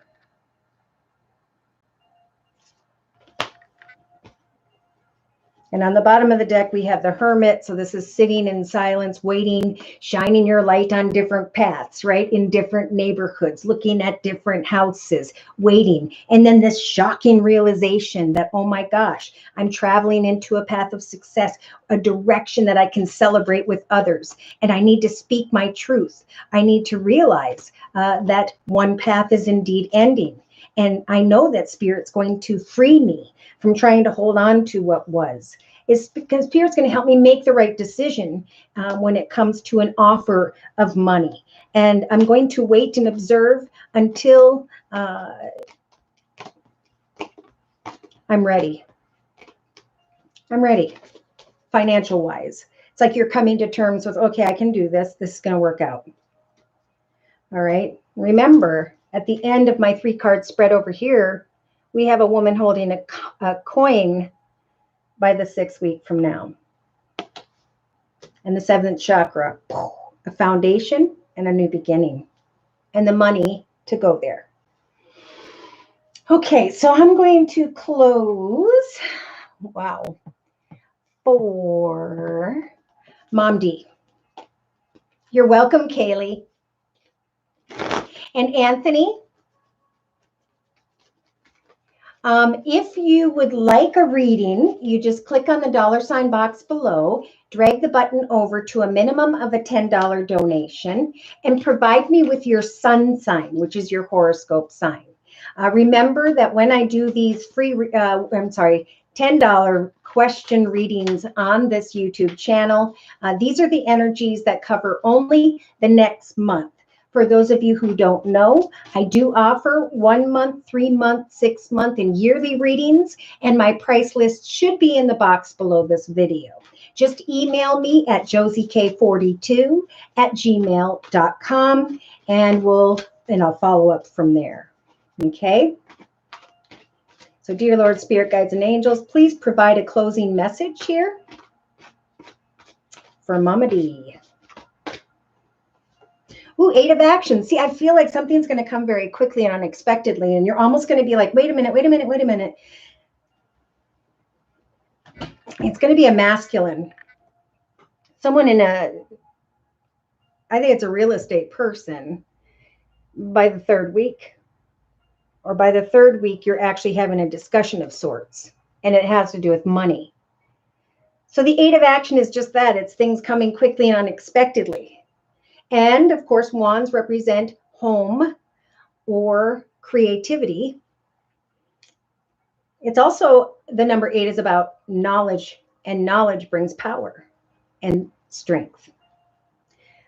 Speaker 1: And on the bottom of the deck, we have the Hermit. So this is sitting in silence, waiting, shining your light on different paths, right? In different neighborhoods, looking at different houses, waiting. And then this shocking realization that, oh my gosh, I'm traveling into a path of success, a direction that I can celebrate with others. And I need to speak my truth. I need to realize that one path is indeed ending. And I know that Spirit's going to free me from trying to hold on to what was. It's because Spirit's going to help me make the right decision when it comes to an offer of money. And I'm going to wait and observe until I'm ready. I'm ready, financial wise. It's like you're coming to terms with, okay, I can do this. This is going to work out. All right. Remember, at the end of my 3-card spread over here, we have a woman holding a coin by the 6th week from now. And the 7th chakra, a foundation and a new beginning, and the money to go there. Okay, so I'm going to close, wow, for Mom D. You're welcome, Kaylee. And Anthony, if you would like a reading, you just click on the $ box below, drag the button over to a minimum of a $10 donation, and provide me with your sun sign, which is your horoscope sign. Remember that when I do these free, $10 question readings on this YouTube channel, these are the energies that cover only the next month. For those of you who don't know, I do offer 1 month, 3 month, 6 month, and yearly readings, and my price list should be in the box below this video. Just email me at josiek42@gmail.com, and I'll follow up from there. Okay? So, dear Lord, Spirit, Guides, and Angels, please provide a closing message here for Mama D. Ooh, 8 of Action. See, I feel like something's going to come very quickly and unexpectedly, and you're almost going to be like, wait a minute, wait a minute, wait a minute. It's going to be a masculine. Someone I think it's a real estate person by the 3rd week. Or by the 3rd week, you're actually having a discussion of sorts, and it has to do with money. So the 8 of Action is just that. It's things coming quickly and unexpectedly. And of course, wands represent home or creativity. It's also, the number 8 is about knowledge, and knowledge brings power and strength.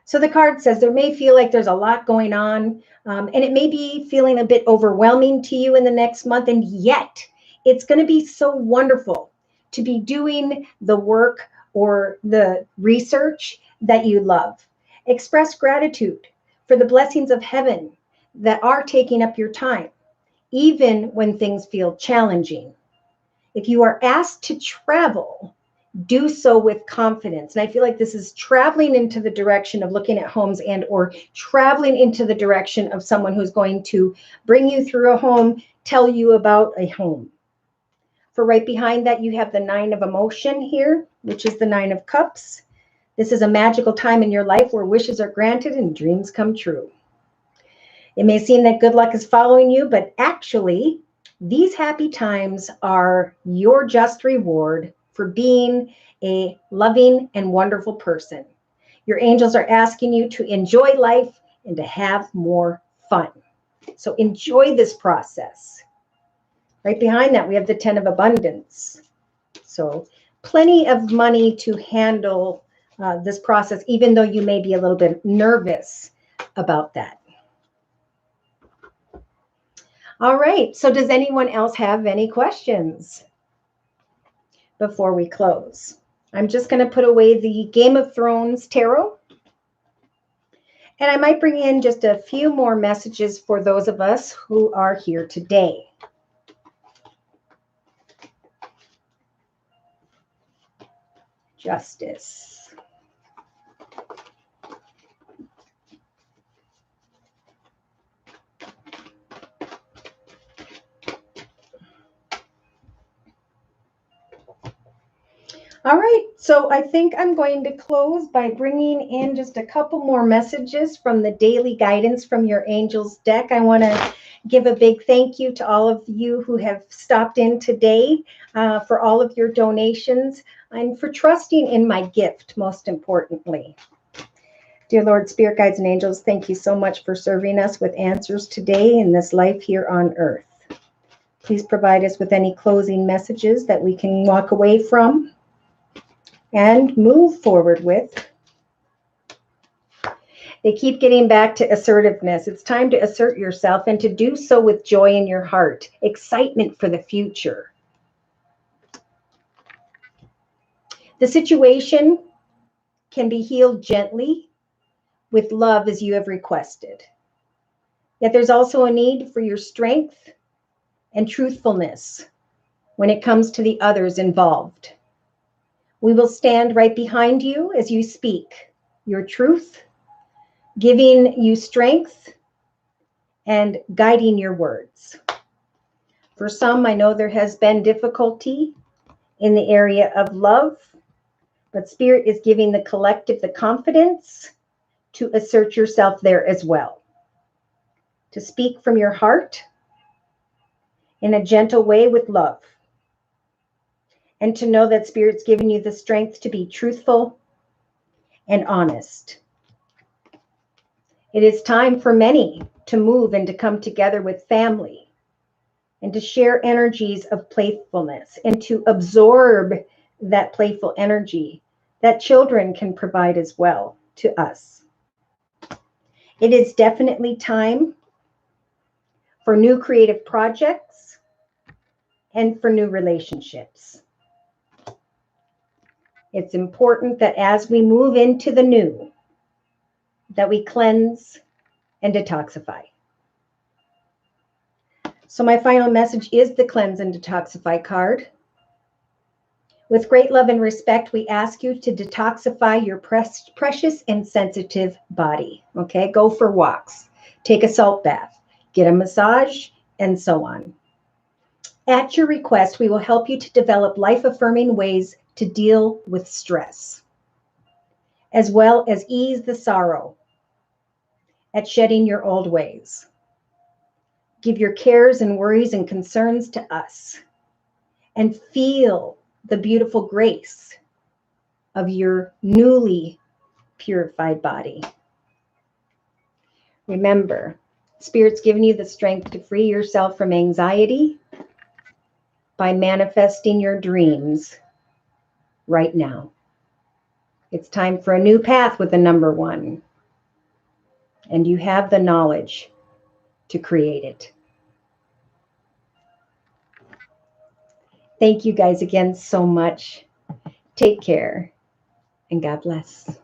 Speaker 1: So the card says there may feel like there's a lot going on, and it may be feeling a bit overwhelming to you in the next month, and yet it's going to be so wonderful to be doing the work or the research that you love. Express gratitude for the blessings of heaven that are taking up your time, even when things feel challenging. If you are asked to travel, do so with confidence. And I feel like this is traveling into the direction of looking at homes and or traveling into the direction of someone who's going to bring you through a home, tell you about a home. For right behind that, you have the 9 of Emotion here, which is the 9 of Cups. This is a magical time in your life where wishes are granted and dreams come true. It may seem that good luck is following you, but actually, these happy times are your just reward for being a loving and wonderful person. Your angels are asking you to enjoy life and to have more fun. So enjoy this process. Right behind that, we have the 10 of Abundance. So plenty of money to handle this process, even though you may be a little bit nervous about that. All right. So does anyone else have any questions before we close? I'm just going to put away the Game of Thrones tarot. And I might bring in just a few more messages for those of us who are here today. Justice. All right, so I think I'm going to close by bringing in just a couple more messages from the daily guidance from your angels deck. I want to give a big thank you to all of you who have stopped in today for all of your donations and for trusting in my gift, most importantly. Dear Lord, Spirit Guides and Angels, thank you so much for serving us with answers today in this life here on earth. Please provide us with any closing messages that we can walk away from and move forward with. They keep getting back to assertiveness. It's time to assert yourself and to do so with joy in your heart, excitement for the future. The situation can be healed gently with love as you have requested. Yet there's also a need for your strength and truthfulness when it comes to the others involved. We will stand right behind you as you speak your truth, giving you strength and guiding your words. For some, I know there has been difficulty in the area of love, but Spirit is giving the collective the confidence to assert yourself there as well. To speak from your heart in a gentle way with love. And to know that Spirit's given you the strength to be truthful and honest. It is time for many to move and to come together with family and to share energies of playfulness and to absorb that playful energy that children can provide as well to us. It is definitely time for new creative projects and for new relationships. It's important that as we move into the new, that we cleanse and detoxify. So my final message is the Cleanse and Detoxify card. With great love and respect, we ask you to detoxify your precious and sensitive body. Okay, go for walks, take a salt bath, get a massage, and so on. At your request, we will help you to develop life-affirming ways to deal with stress, as well as ease the sorrow at shedding your old ways. Give your cares and worries and concerns to us and feel the beautiful grace of your newly purified body. Remember, Spirit's given you the strength to free yourself from anxiety by manifesting your dreams right now. It's time for a new path with the number 1. And you have the knowledge to create it. Thank you guys again so much. Take care and God bless.